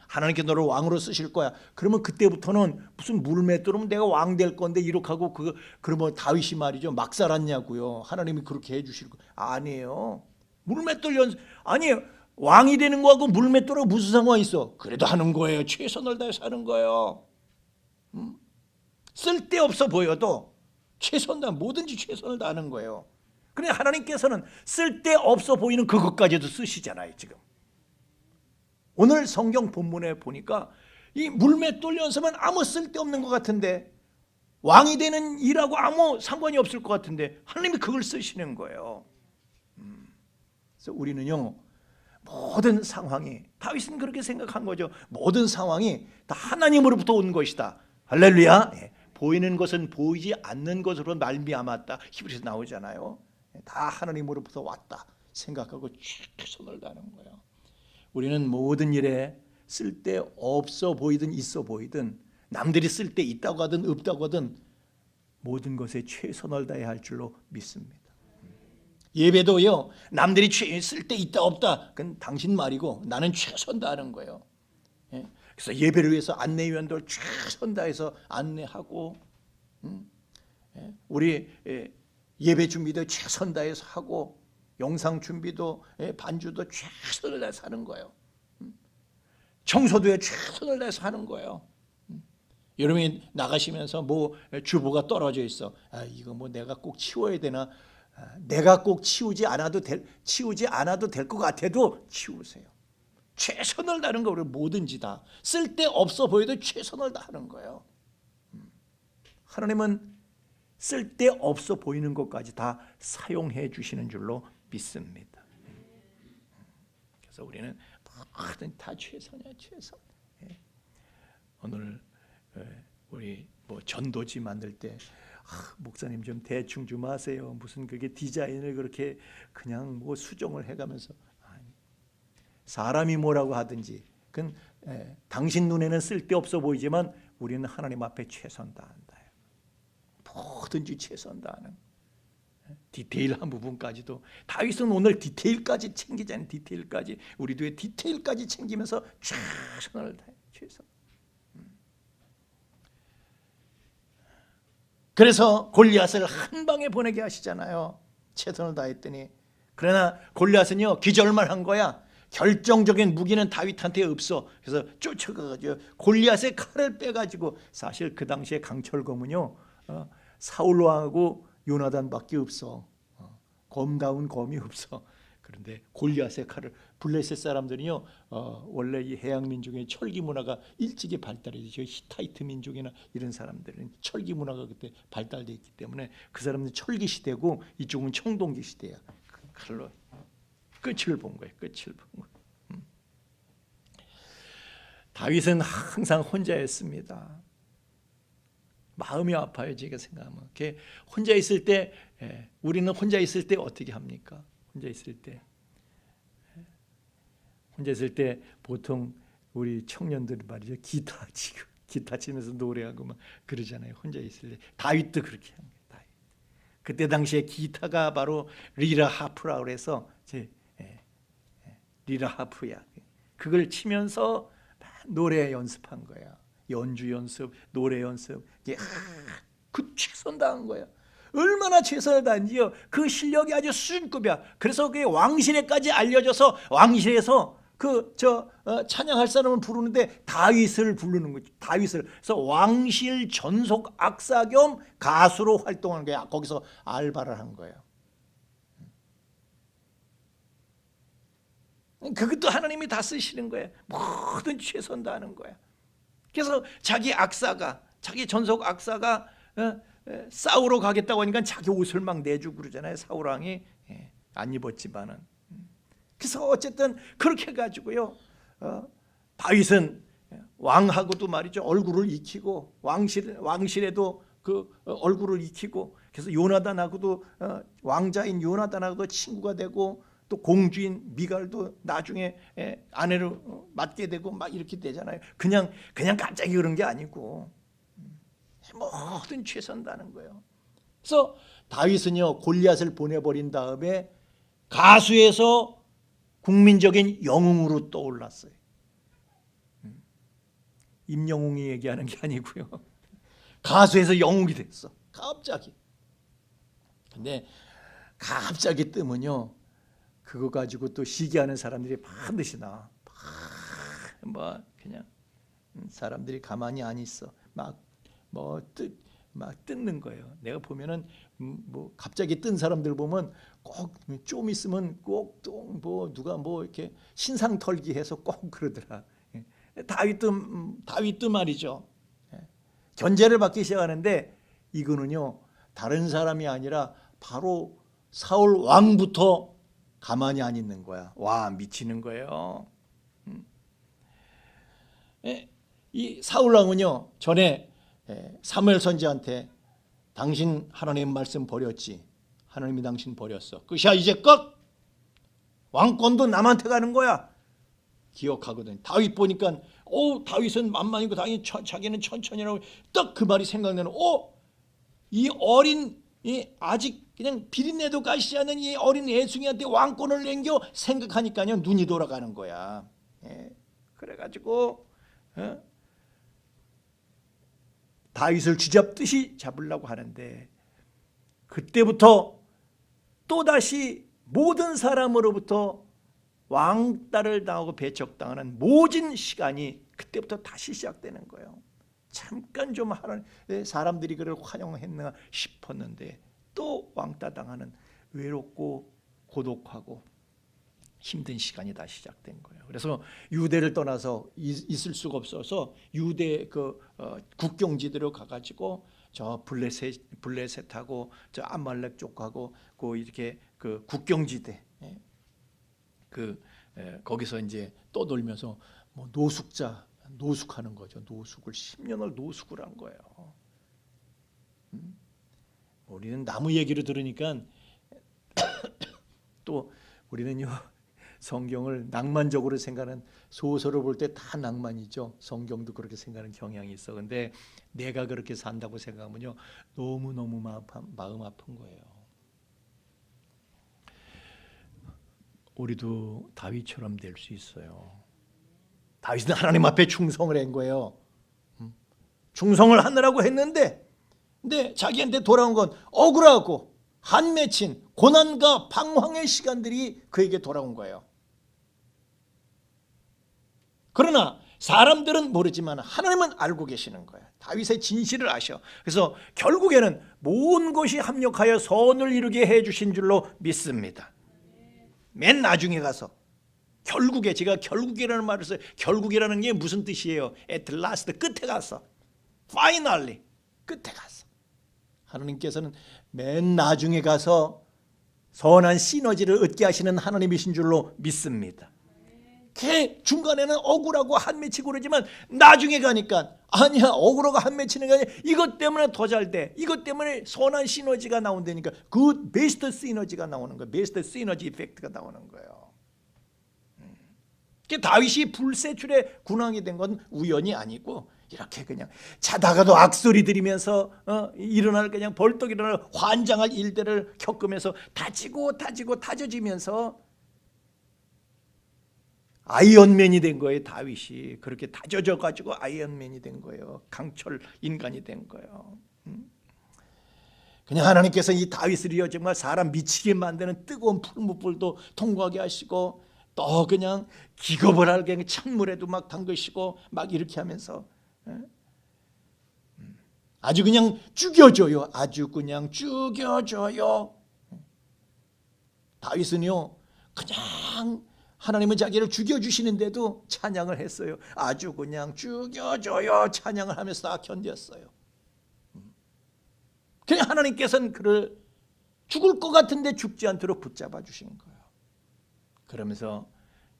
Speaker 3: 하나님께 너를 왕으로 쓰실 거야. 그러면 그때부터는 무슨 물맷돌은 내가 왕 될 건데 이렇게 하고 그러면 다윗이 말이죠 막 살았냐고요. 하나님이 그렇게 해주실 거 아니에요. 물맷돌 아니에요. 왕이 되는 거하고 물맷돌하고 무슨 상관이 있어? 그래도 하는 거예요. 최선을 다해서 하는 거예요. 쓸데없어 보여도 최선을 다 뭐든지 최선을 다하는 거예요. 그래 하나님께서는 쓸데없어 보이는 그것까지도 쓰시잖아요. 지금 오늘 성경 본문에 보니까 이 물맷돌 연습은 아무 쓸데없는 것 같은데 왕이 되는 일하고 아무 상관이 없을 것 같은데 하나님이 그걸 쓰시는 거예요. 그래서 우리는요 모든 상황이 다윗은 그렇게 생각한 거죠. 모든 상황이 다 하나님으로부터 온 것이다. 할렐루야. 보이는 것은 보이지 않는 것으로 말미암았다. 히브리서 나오잖아요. 다 하나님으로부터 왔다 생각하고 최선을 다하는 거예요. 우리는 모든 일에 쓸데없어 보이든 있어 보이든 남들이 쓸데 있다고 하든 없다고 하든 모든 것에 최선을 다해야 할 줄로 믿습니다. 예배도요 남들이 쓸데 있다 없다 그건 당신 말이고 나는 최선 다하는 거예요. 그래서 예배를 위해서 안내위원들 최선 다해서 안내하고 우리 예배 준비도 최선 다해서 하고 영상 준비도 반주도 최선을 다해서 하는 거예요. 청소도에 최선을 다해서 하는 거예요. 여러분이 나가시면서 뭐 주보가 떨어져 있어. 이거 뭐 내가 꼭 치워야 되나? 내가 꼭 치우지 않아도 될 것 같아도 치우세요. 최선을 다하는 거 우리 뭐든지 다 쓸데없어 보여도 최선을 다하는 거예요. 하나님은 쓸데없어 보이는 것까지 다 사용해 주시는 줄로 믿습니다. 그래서 우리는 뭐든 다 최선이야 최선. 오늘 우리 뭐 전도지 만들 때 목사님 좀 대충 좀 하세요. 무슨 그게 디자인을 그렇게 그냥 뭐 수정을 해가면서 사람이 뭐라고 하든지 그건 당신 눈에는 쓸데없어 보이지만 우리는 하나님 앞에 최선 다한다. 뭐든지 최선 다하는 디테일한 부분까지도 다윗은 오늘 디테일까지 챙기잖아요. 디테일까지 우리도 디테일까지 챙기면서 최선을 다해 최선. 그래서 골리앗을 한 방에 보내게 하시잖아요. 최선을 다했더니 그러나 골리앗은요 기절만 한 거야. 결정적인 무기는 다윗한테 없어. 그래서 쫓아가가지고 골리앗의 칼을 빼가지고 사실 그 당시에 강철검은요 사울 왕하고 요나단밖에 없어. 검다운 검이 없어. 그런데 골리앗의 칼을 블레셋 사람들이요 원래 이 해양 민족의 철기 문화가 일찍이 발달했죠. 히타이트 민족이나 이런 사람들은 철기 문화가 그때 발달돼 있기 때문에 그 사람들은 철기 시대고 이쪽은 청동기 시대야. 그 칼로 끝을 본 거예요. 끝을 본 거예요. 다윗은 항상 혼자였습니다. 마음이 아파요. 제가 생각하면 혼자 있을 때 우리는 혼자 있을 때 어떻게 합니까? 혼자 있을 때 보통 우리 청년들 말이죠 기타 치면서 노래하고 막 그러잖아요. 혼자 있을 때 다윗도 그렇게 합니다. 다윗. 그때 당시에 기타가 바로 리라 하프라고 해서 리라 하프야. 그걸 치면서 노래 연습한 거야. 연주 연습, 노래 연습. 그 최선 다한 거야. 얼마나 최선을 다한지요. 그 실력이 아주 수준급이야. 그래서 그게 왕실에까지 알려져서 왕실에서 찬양할 사람을 부르는데 다윗을 부르는 거죠. 다윗을. 그래서 왕실 전속 악사 겸 가수로 활동하는 거야. 거기서 알바를 한 거예요. 그것도 하나님이 다 쓰시는 거예요. 모든 최선 다하는 거야. 그래서 자기 전속 악사가 싸우러 가겠다고 하니까 자기 옷을 막 내주고 그러잖아요. 사울 왕이 안 입었지만은. 그래서 어쨌든 그렇게 해가지고요. 다윗은 왕하고도 말이죠 얼굴을 익히고 왕실에도 그 얼굴을 익히고 그래서 요나단하고도 왕자인 요나단하고도 친구가 되고 또 공주인 미갈도 나중에 아내를 맡게 되고 막 이렇게 되잖아요. 그냥 갑자기 그런 게 아니고 뭐든 최선 다하는 거예요. 그래서 다윗은요 골리앗을 보내버린 다음에 가수에서 국민적인 영웅으로 떠올랐어요. 임영웅이 얘기하는 게 아니고요. 가수에서 영웅이 됐어. 갑자기. 근데 갑자기 뜨면요 그거 가지고 또 시기하는 사람들이 반드시 나와. 뭐 그냥 사람들이 가만히 안 있어. 막 뜯는 거예요. 내가 보면은 뭐 갑자기 뜬 사람들 보면 꼭 좀 있으면 꼭 또 뭐 누가 뭐 이렇게 신상 털기해서 꼭 그러더라. 다윗도 말이죠. 견제를 받기 시작하는데 이거는요 다른 사람이 아니라 바로 사울 왕부터 가만히 안 있는 거야. 와 미치는 거예요. 이 사울 왕은요 전에 사무엘 선지한테 당신 하나님 말씀 버렸지. 하나님이 당신 버렸어. 끝이야 이제 끝. 왕권도 남한테 가는 거야. 기억하거든. 다윗 보니까 다윗은 만만이고 당연히 자기는 천천히라고 딱 그 말이 생각나는. 이 어린 아직 그냥 비린내도 가시지 않은 이 어린 애송이한테 왕권을 남겨 생각하니까요 눈이 돌아가는 거야. 그래가지고 다윗을 쥐잡듯이 잡으려고 하는데 그때부터 또다시 모든 사람으로부터 왕따를 당하고 배척당하는 모진 시간이 그때부터 다시 시작되는 거예요. 잠깐 좀 사람들이 그를 환영했나 싶었는데 또 왕따 당하는 외롭고 고독하고 힘든 시간이 다시 시작된 거예요. 그래서 유대를 떠나서 있을 수가 없어서 유대 국경지대로 가가지고 저 블레셋하고 저 아말렉 쪽하고 이렇게 그 국경지대 거기서 이제 떠돌면서 뭐 노숙하는 거죠. 노숙을 10년을 노숙을 한 거예요. 우리는 나무 얘기를 들으니까 또 우리는요 성경을 낭만적으로 생각하는 소설을 볼 때 다 낭만이죠. 성경도 그렇게 생각하는 경향이 있어. 근데 내가 그렇게 산다고 생각하면요 너무너무 마음 아픈 거예요. 우리도 다윗처럼 될 수 있어요. 다윗은 하나님 앞에 충성을 한 거예요. 충성을 하느라고 했는데 근데 자기한테 돌아온 건 억울하고 한 맺힌 고난과 방황의 시간들이 그에게 돌아온 거예요. 그러나 사람들은 모르지만 하나님은 알고 계시는 거예요. 다윗의 진실을 아셔. 그래서 결국에는 모든 것이 합력하여 선을 이루게 해주신 줄로 믿습니다. 맨 나중에 가서 결국에 제가 결국이라는 말을 써요. 결국이라는 게 무슨 뜻이에요? At last 끝에 가서 finally 끝에 가서 하나님께서는 맨 나중에 가서 선한 시너지를 얻게 하시는 하나님이신 줄로 믿습니다. 그 중간에는 억울하고 한맺히고 그러지만 나중에 가니까 아니야 억울하고 한맺히는 게 아니라 이것 때문에 더 잘 돼. 이것 때문에 선한 시너지가 나온다니까 그 베스트 시너지가 나오는 거예요. 베스트 시너지 이펙트가 나오는 거예요. 다윗이 불세출의 군왕이 된 건 우연이 아니고 이렇게 그냥 자다가도 악소리 들으면서 일어날 그냥 벌떡 일어날 환장할 일들을 겪으면서 다져지면서 아이언맨이 된 거예요. 다윗이 그렇게 다져져 가지고 아이언맨이 된 거예요. 강철 인간이 된 거예요. 그냥 하나님께서 이 다윗을요 정말 사람 미치게 만드는 뜨거운 풀무불도 통과하게 하시고 또 그냥 기겁을 하게 찬물에도 막 담그시고 막 이렇게 하면서 아주 그냥 죽여줘요. 아주 그냥 죽여줘요. 다윗은요 그냥 하나님은 자기를 죽여주시는데도 찬양을 했어요. 아주 그냥 죽여줘요 찬양을 하면서 다 견뎠어요. 그냥 하나님께서는 그를 죽을 것 같은데 죽지 않도록 붙잡아 주신 거예요. 그러면서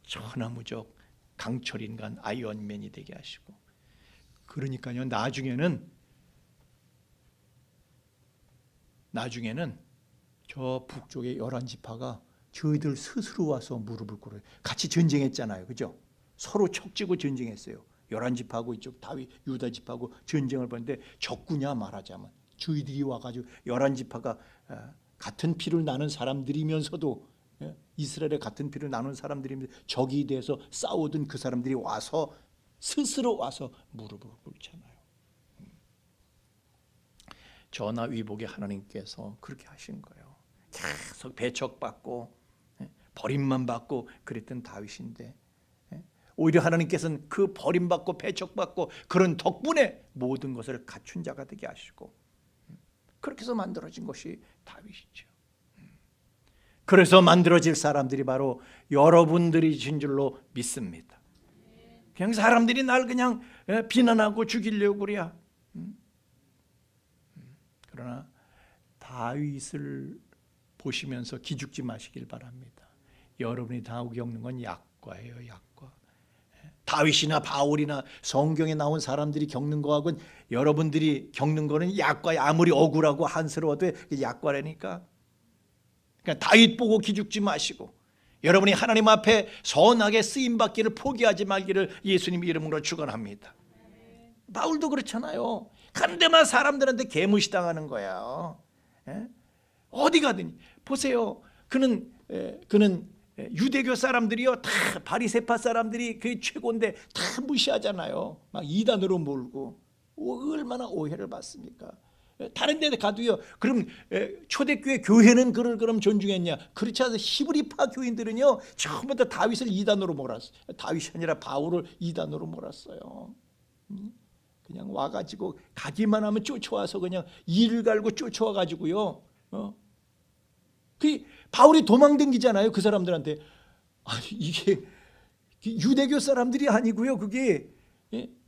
Speaker 3: 천하무적 강철인간 아이언맨이 되게 하시고 그러니까요 나중에는 저 북쪽의 11지파가 저희들 스스로 와서 무릎을 꿇어요. 같이 전쟁했잖아요, 그죠? 서로 척지고 전쟁했어요. 11집하고 이쪽 다윗 유다 집하고 전쟁을 벌였는데 적구냐 말하자면 저희들이 와가지고 11지파가 같은 피를 나눈 사람들이면서도 이스라엘의 같은 피를 나눈 사람들이면서 적이 돼서 싸우던 그 사람들이 와서 스스로 와서 무릎을 꿇잖아요. 전하위복의 하나님께서 그렇게 하신 거예요. 계속 배척받고 버림만 받고 그랬던 다윗인데 오히려 하나님께서는 그 버림받고 배척받고 그런 덕분에 모든 것을 갖춘 자가 되게 하시고 그렇게 해서 만들어진 것이 다윗이죠. 그래서 만들어질 사람들이 바로 여러분들이신 줄로 믿습니다. 그냥 사람들이 날 그냥 비난하고 죽이려고 그래야. 그러나 다윗을 보시면서 기죽지 마시길 바랍니다. 여러분이 다 겪는 건 약과예요, 약과. 다윗이나 바울이나 성경에 나온 사람들이 겪는 거하고는 여러분들이 겪는 거는 약과에 아무리 억울하고 한스러워도 약과라니까. 그러니까 다윗 보고 기죽지 마시고 여러분이 하나님 앞에 선하게 쓰임받기를 포기하지 말기를 예수님 이름으로 축원합니다. 바울도 그렇잖아요. 간 데만 사람들한테 개무시당하는 거야. 어디 가든지 보세요. 그는 유대교 사람들이요 다 바리새파 사람들이 그 최고인데 다 무시하잖아요. 막 이단으로 몰고 얼마나 오해를 받습니까? 다른 데 가도요. 그럼 초대교회 교회는 그를 그럼 존중했냐? 그렇지 않아서 히브리파 교인들은요 전부 다 다윗을 이단으로 몰았어요. 다윗이 아니라 바울을 이단으로 몰았어요. 그냥 와가지고 가기만 하면 쫓아와서 그냥 이를 갈고 쫓아와가지고요. 그 바울이 도망댕기잖아요. 그 사람들한테. 아니 이게 유대교 사람들이 아니고요. 그게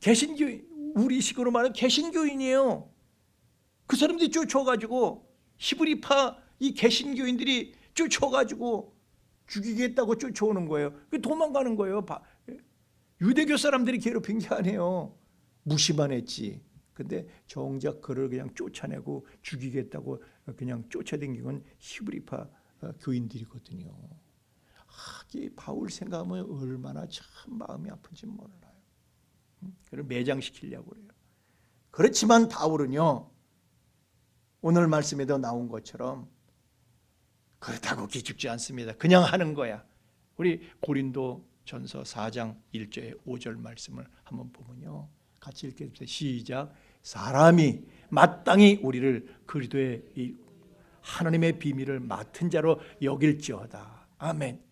Speaker 3: 개신교 우리식으로 말하면 개신교인이에요. 그 사람들이 쫓아가지고 히브리파 이 개신교인들이 쫓아가지고 죽이겠다고 쫓아오는 거예요. 도망가는 거예요. 유대교 사람들이 괴롭힌 게 아니에요. 무시만 했지. 근데 정작 그를 그냥 쫓아내고 죽이겠다고 그냥 쫓아다닌 건 히브리파 교인들이거든요. 이 바울 생각하면 얼마나 참 마음이 아픈지 몰라요. 그를 매장시키려고 그래요. 그렇지만 바울은요. 오늘 말씀에도 나온 것처럼 그렇다고 기죽지 않습니다. 그냥 하는 거야. 우리 고린도 전서 4장 1절 5절 말씀을 한번 보면요. 같이 읽겠습니다. 시작. 사람이 마땅히 우리를 그리스도의 이 하나님의 비밀을 맡은 자로 여길지어다. 아멘.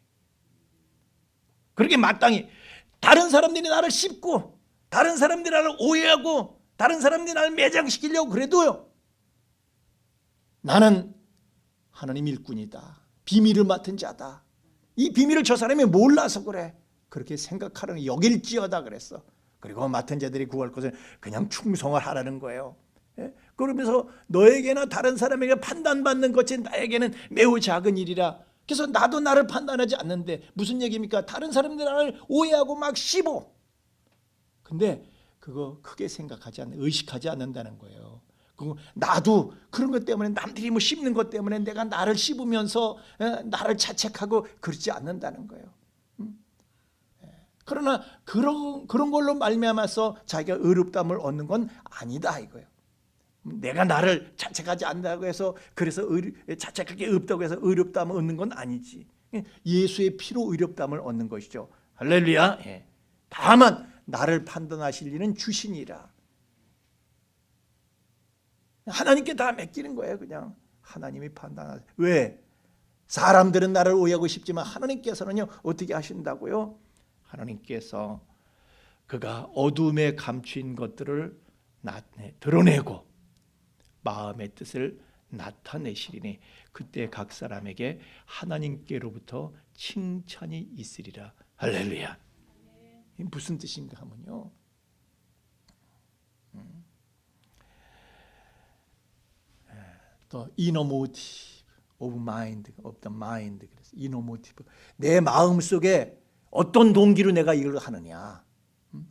Speaker 3: 그렇게 마땅히 다른 사람들이 나를 씹고 다른 사람들이 나를 오해하고 다른 사람들이 나를 매장시키려고 그래도요. 나는 하나님 일꾼이다. 비밀을 맡은 자다. 이 비밀을 저 사람이 몰라서 그래. 그렇게 생각하는 여길지어다 그랬어. 그리고 맡은 자들이 구할 것은 그냥 충성을 하라는 거예요. 그러면서 너에게나 다른 사람에게 판단받는 것이 나에게는 매우 작은 일이라. 그래서 나도 나를 판단하지 않는데 무슨 얘기입니까? 다른 사람들 나를 오해하고 막 씹어. 근데 그거 크게 의식하지 않는다는 거예요. 나도 그런 것 때문에 남들이 뭐 씹는 것 때문에 내가 나를 씹으면서 나를 자책하고 그러지 않는다는 거예요. 그러나 그런 걸로 말미암아서 자기가 의롭다함을 얻는 건 아니다 이거예요. 내가 나를 자책하지 않는다고 해서 그래서 자책할 게 없다고 해서 의롭다함을 얻는 건 아니지. 예수의 피로 의롭다함을 얻는 것이죠. 할렐루야. 다만 나를 판단하실 이는 주시니라. 하나님께 다 맡기는 거예요. 그냥 하나님이 판단하세요. 왜? 사람들은 나를 오해하고 싶지만 하나님께서는요 어떻게 하신다고요? 하나님께서 그가 어둠에 감춘 것들을 드러내고 마음의 뜻을 나타내시리니 그때 각 사람에게 하나님께로부터 칭찬이 있으리라. 할렐루야. 이게 무슨 뜻인가 하면요. 또 inner motive of mind, of the mind. 그래서 inner motive. 내 마음 속에 어떤 동기로 내가 이걸 하느냐?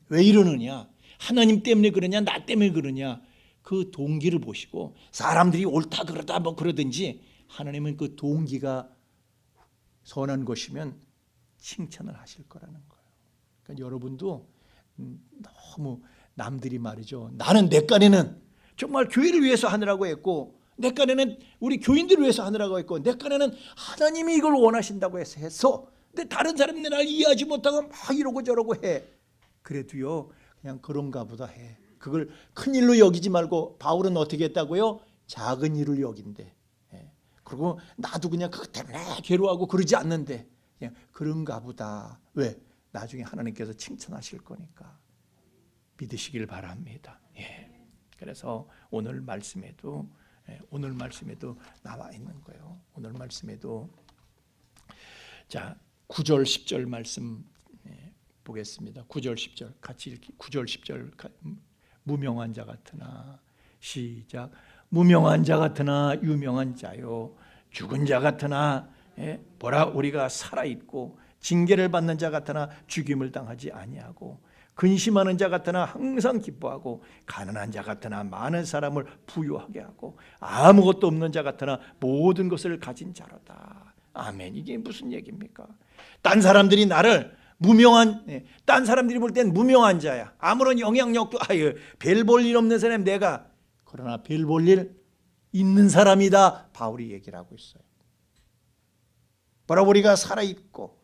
Speaker 3: 왜 이러느냐? 하나님 때문에 그러냐? 나 때문에 그러냐? 그 동기를 보시고 사람들이 옳다 그러다 뭐 그러든지 하나님은 그 동기가 선한 것이면 칭찬을 하실 거라는 거예요. 그러니까 여러분도 너무 남들이 말이죠, 나는 내 깐에는 정말 교회를 위해서 하느라고 했고, 내 깐에는 우리 교인들을 위해서 하느라고 했고, 내 깐에는 하나님이 이걸 원하신다고 해서 근데 다른 사람들이 날 이해하지 못하고 막 이러고 저러고 해. 그래도요, 그냥 그런가 보다 해. 그걸 큰 일로 여기지 말고, 바울은 어떻게 했다고요? 작은 일을 여긴대. 그리고 나도 그냥 그것 때문에 괴로워하고 그러지 않는데 그냥 그런가 보다. 왜? 나중에 하나님께서 칭찬하실 거니까 믿으시길 바랍니다. 그래서 오늘 말씀에도 나와 있는 거예요. 오늘 말씀에도 자 9절 10절 말씀 보겠습니다. 9절 10절 같이 읽기. 9절 10절 무명한 자 같으나, 시작. 무명한 자 같으나 유명한 자요, 죽은 자 같으나 보라 우리가 살아있고, 징계를 받는 자 같으나 죽임을 당하지 아니하고, 근심하는 자 같으나 항상 기뻐하고, 가난한 자 같으나 많은 사람을 부유하게 하고, 아무것도 없는 자 같으나 모든 것을 가진 자로다. 아멘. 이게 무슨 얘기입니까? 딴 사람들이 나를 딴 사람들이 볼 땐 무명한 자야, 아무런 영향력도 별 볼 일 없는 사람 내가, 그러나 별 볼 일 있는 사람이다, 바울이 얘기를 하고 있어요. 보라 우리가 살아있고,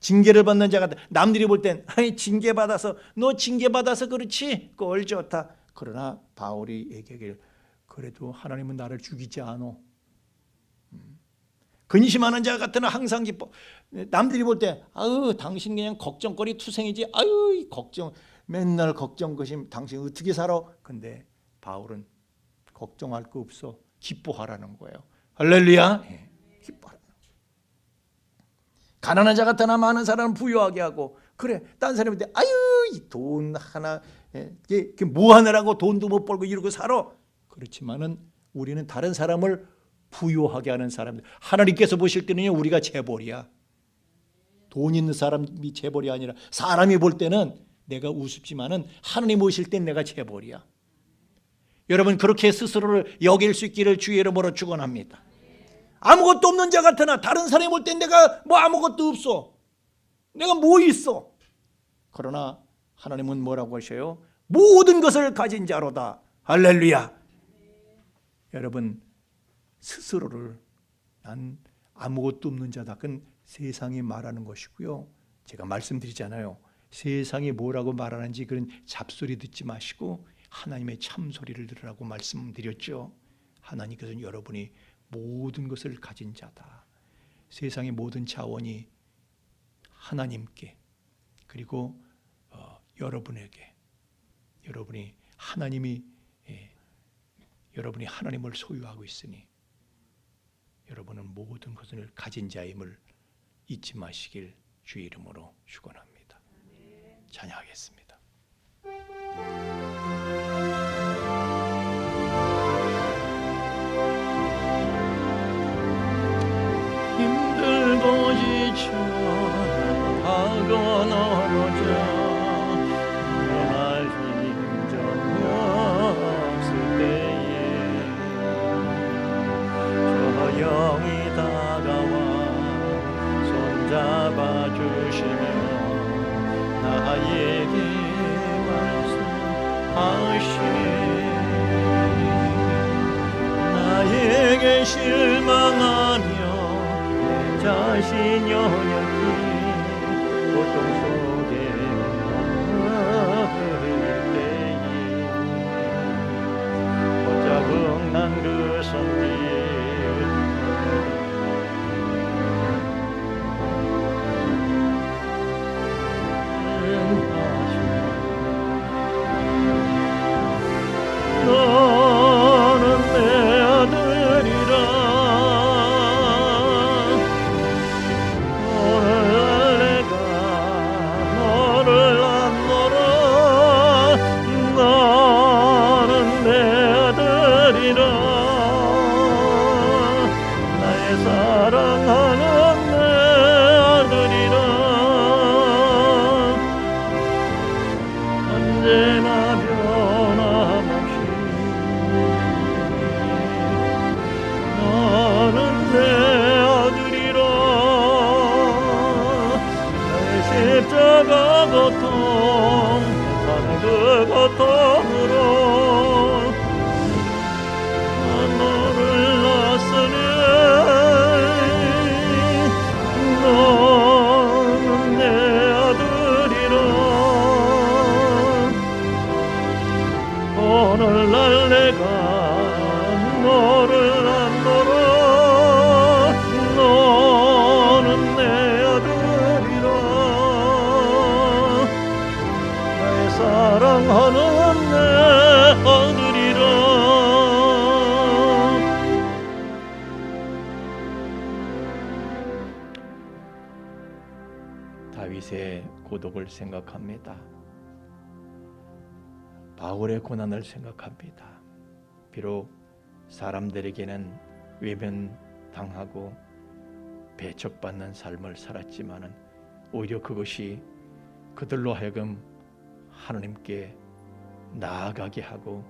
Speaker 3: 징계를 받는 자가, 남들이 볼 땐 징계받아서, 너 징계받아서 그렇지 꼴 좋다. 그러나 바울이 얘기하길, 그래도 하나님은 나를 죽이지 않아. 근심하는 자 같으나 항상 기뻐. 남들이 볼 때 당신 그냥 걱정거리 투성이지, 걱정, 맨날 걱정 거심, 당신 어떻게 살아? 근데 바울은 걱정할 거 없어, 기뻐하라는 거예요. 할렐루야. 기뻐하라는 거예요. 가난한 자 같으나 많은 사람을 부유하게 하고, 그래 딴 사람인데 이 돈 하나 뭐 하느라고 돈도 못 벌고 이러고 살아. 그렇지만은 우리는 다른 사람을 부유하게 하는 사람들, 하나님께서 보실 때는요, 우리가 재벌이야. 돈 있는 사람이 재벌이 아니라, 사람이 볼 때는 내가 우습지만은 하나님 보실 땐 내가 재벌이야. 여러분 그렇게 스스로를 여길 수 있기를 주의 이름으로 축원합니다. 아무것도 없는 자 같으나, 다른 사람이 볼 땐 내가 뭐 아무것도 없어, 내가 뭐 있어. 그러나 하나님은 뭐라고 하셔요? 모든 것을 가진 자로다. 할렐루야. 여러분 스스로를 난 아무것도 없는 자다, 그건 세상이 말하는 것이고요. 제가 말씀드리잖아요, 세상이 뭐라고 말하는지 그런 잡소리 듣지 마시고 하나님의 참소리를 들으라고 말씀드렸죠. 하나님께서는 여러분이 모든 것을 가진 자다. 세상의 모든 자원이 하나님께, 그리고 여러분에게, 여러분이 하나님을 소유하고 있으니 여러분은 모든 것을 가진 자임을 잊지 마시길 주의 이름으로 축원합니다. 찬양하겠습니다. 힘들고 지쳐 하고 넘어져 영이 다가와 손잡아주시며 나에게 말씀하시니, 나에게 실망하며 내 자신 연약히 고통 속에 흐를 때에 혼자 흥난 그 손길 내가 너를 안노라. 너는 내 아들이라. 나의 사랑하는 내 아들이라. 다윗의 고독을 생각합니다. 바울의 고난을 생각합니다. 비록 사람들에게는 외면당하고 배척받는 삶을 살았지만은 오히려 그것이 그들로 하여금 하나님께 나아가게 하고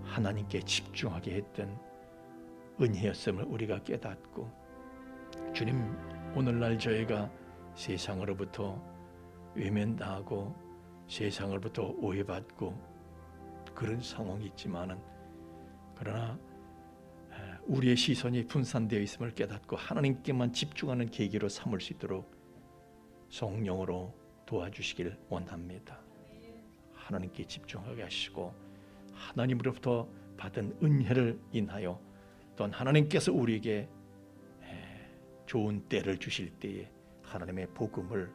Speaker 3: 하나님께 집중하게 했던 은혜였음을 우리가 깨닫고, 주님, 오늘날 저희가 세상으로부터 외면당하고 세상으로부터 오해받고 그런 상황이 있지만은, 그러나 우리의 시선이 분산되어 있음을 깨닫고 하나님께만 집중하는 계기로 삼을 수 있도록 성령으로 도와주시길 원합니다. 하나님께 집중하게 하시고 하나님으로부터 받은 은혜를 인하여 또한 하나님께서 우리에게 좋은 때를 주실 때에 하나님의 복음을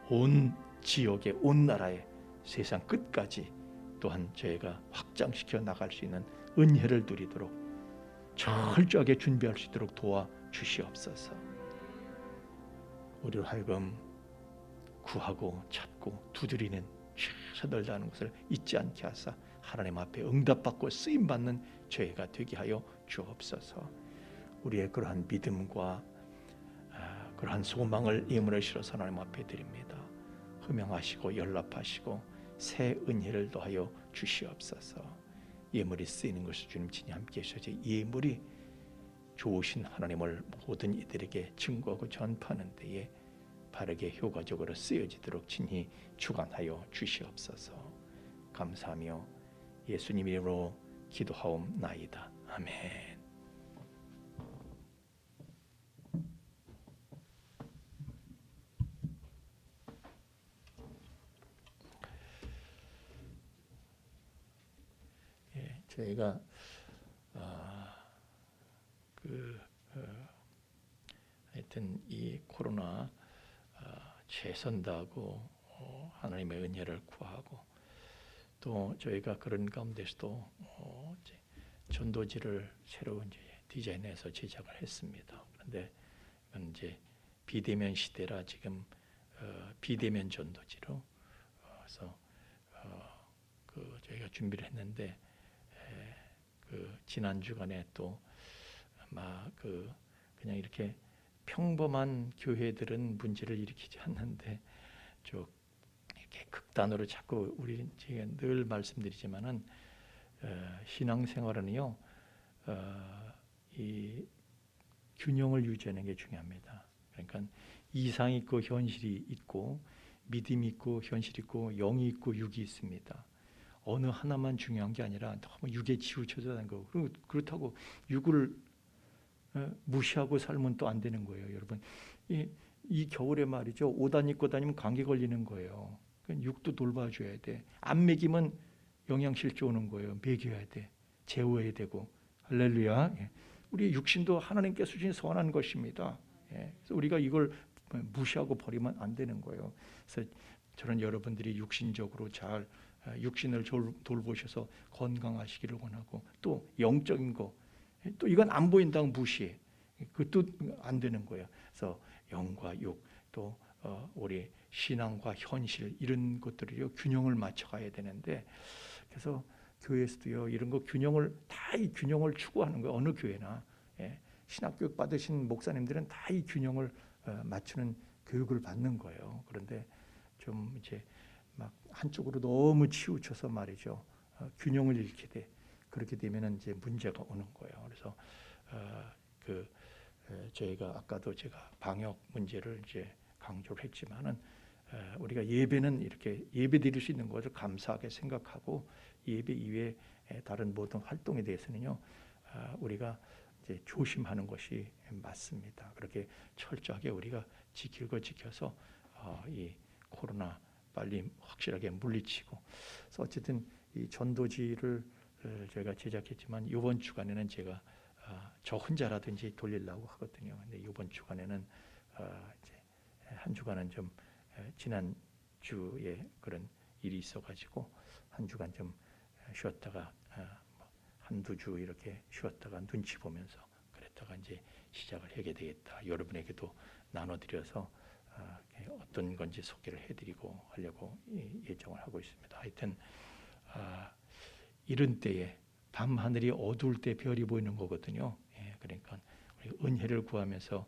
Speaker 3: 온 지역에, 온 나라에, 세상 끝까지 또한 저희가 확장시켜 나갈 수 있는 은혜를 누리도록 철저하게 준비할 수 있도록 도와주시옵소서. 우리로 하여금 구하고 찾고 두드리는 최선을 다하는 것을 잊지 않게 하사 하나님 앞에 응답받고 쓰임받는 저희가 되게 하여 주옵소서. 우리의 그러한 믿음과 그러한 소망을 예물에 실어서 하나님 앞에 드립니다. 흠양하시고 연락하시고 새 은혜를 더하여 주시옵소서. 예물이 쓰이는 것을 주님 친히 함께 하셔서 예물이 좋으신 하나님을 모든 이들에게 증거하고 전파하는 데에 바르게 효과적으로 쓰여지도록 친히 주관하여 주시옵소서. 감사하며 예수님 이름으로 기도하옵나이다. 아멘. 저희가 하여튼 이 코로나 최선 다하고 하나님의 은혜를 구하고, 또 저희가 그런 가운데서도 이제 전도지를 새로 이제 디자인해서 제작을 했습니다. 그런데 이건 이제 비대면 시대라 지금 비대면 전도지로 그래서 그 저희가 준비를 했는데, 그 지난 주간에 또 아마 그냥 이렇게 평범한 교회들은 문제를 일으키지 않는데 좀 이렇게 극단으로 자꾸 우리 제가 늘 말씀드리지만은 신앙생활은요 이 균형을 유지하는 게 중요합니다. 그러니까 이상 있고 현실이 있고 믿음이 있고 현실이 있고 영이 있고 육이 있습니다. 어느 하나만 중요한 게 아니라 너무 육에 치우쳐져 있는 거. 그리고 그렇다고 육을 무시하고 살면 또 안 되는 거예요, 여러분. 이 겨울에 말이죠, 옷 안 입고 다니면 감기 걸리는 거예요. 육도 돌봐줘야 돼. 안 먹이면 영양실조 오는 거예요. 먹여야 돼. 재워야 되고. 할렐루야. 우리 육신도 하나님께서 주신 선한 것입니다. 그래서 우리가 이걸 무시하고 버리면 안 되는 거예요. 그래서 저는 여러분들이 육신적으로 잘 육신을 돌보셔서 건강하시기를 원하고, 또 영적인 거, 또 이건 안 보인다고 무시해. 그것도 안 되는 거예요. 그래서 영과 육, 또 우리 신앙과 현실, 이런 것들을요 균형을 맞춰가야 되는데, 그래서 교회에서도요 이런 거 균형을 다 이 균형을 추구하는 거예요. 어느 교회나 신학교육 받으신 목사님들은 다 이 균형을 맞추는 교육을 받는 거예요. 그런데 좀 이제 막 한쪽으로 너무 치우쳐서 말이죠, 균형을 잃게 돼. 그렇게 되면은 이제 문제가 오는 거예요. 그래서 저희가 아까도 제가 방역 문제를 이제 강조를 했지만은 우리가 예배는 이렇게 예배 드릴 수 있는 것을 감사하게 생각하고, 예배 이외에 다른 모든 활동에 대해서는요 우리가 이제 조심하는 것이 맞습니다. 그렇게 철저하게 우리가 지킬 거 지켜서 이 코로나 빨리 확실하게 물리치고, 그래서 어쨌든 이 전도지를 저희가 제작했지만 이번 주간에는 제가 저 혼자라든지 돌리려고 하거든요. 근데 이번 주간에는 이제 한 주간은 좀 지난 주에 그런 일이 있어가지고 한 주간 좀 쉬었다가 한두 주 이렇게 쉬었다가 눈치 보면서 그랬다가 이제 시작을 하게 되겠다. 여러분에게도 나눠드려서 어떤 건지 소개를 해드리고 하려고 예정을 하고 있습니다. 하여튼 이런 때에 밤 하늘이 어두울 때 별이 보이는 거거든요. 그러니까 우리 은혜를 구하면서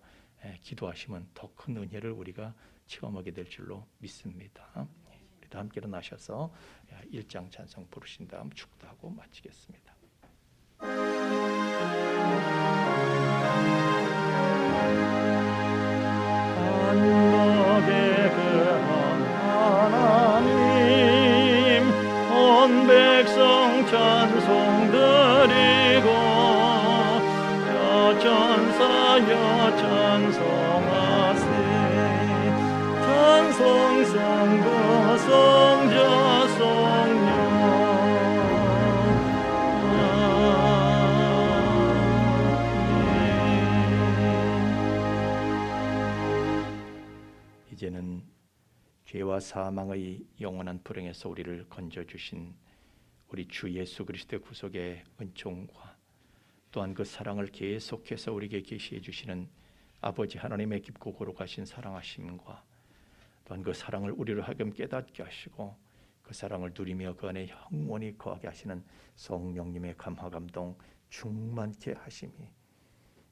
Speaker 3: 기도하시면 더 큰 은혜를 우리가 체험하게 될 줄로 믿습니다. 우리도 함께 일어나셔서 1장 찬송 부르신 다음 축도하고 마치겠습니다.
Speaker 4: 안락에 거한 하나님 온 백성 찬송 드리고 여전사여 찬송하세 찬송 성부 성자 성령
Speaker 3: 이제는 죄와 사망의 영원한 불행에서 우리를 건져주신 우리 주 예수 그리스도의 구속의 은총과 또한 그 사랑을 계속해서 우리에게 계시해 주시는 아버지 하나님의 깊고 거룩하신 사랑하심과 또한 그 사랑을 우리로 하여금 깨닫게 하시고 그 사랑을 누리며 그 안에 영원히 거하게 하시는 성령님의 감화 감동 충만케 하심이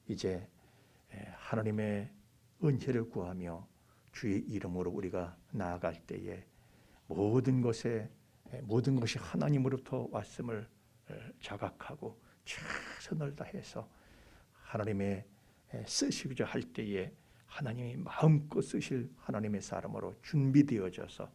Speaker 3: 이제 하나님의 은혜를 구하며 주의 이름으로 우리가 나아갈 때에 모든 것이 하나님으로부터 왔음을 자각하고 최선을 다해서 하나님의 쓰시고자 할 때에 하나님이 마음껏 쓰실 하나님의 사람으로 준비되어져서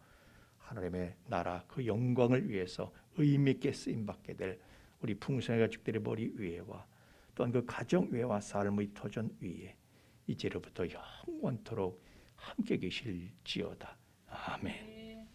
Speaker 3: 하나님의 나라 그 영광을 위해서 의미 있게 쓰임받게 될 우리 풍성의 가족들의 머리 위에와 또한 그 가정 위에와 삶의 터전 위에 이제로부터 영원토록 함께 계실지어다. 아멘.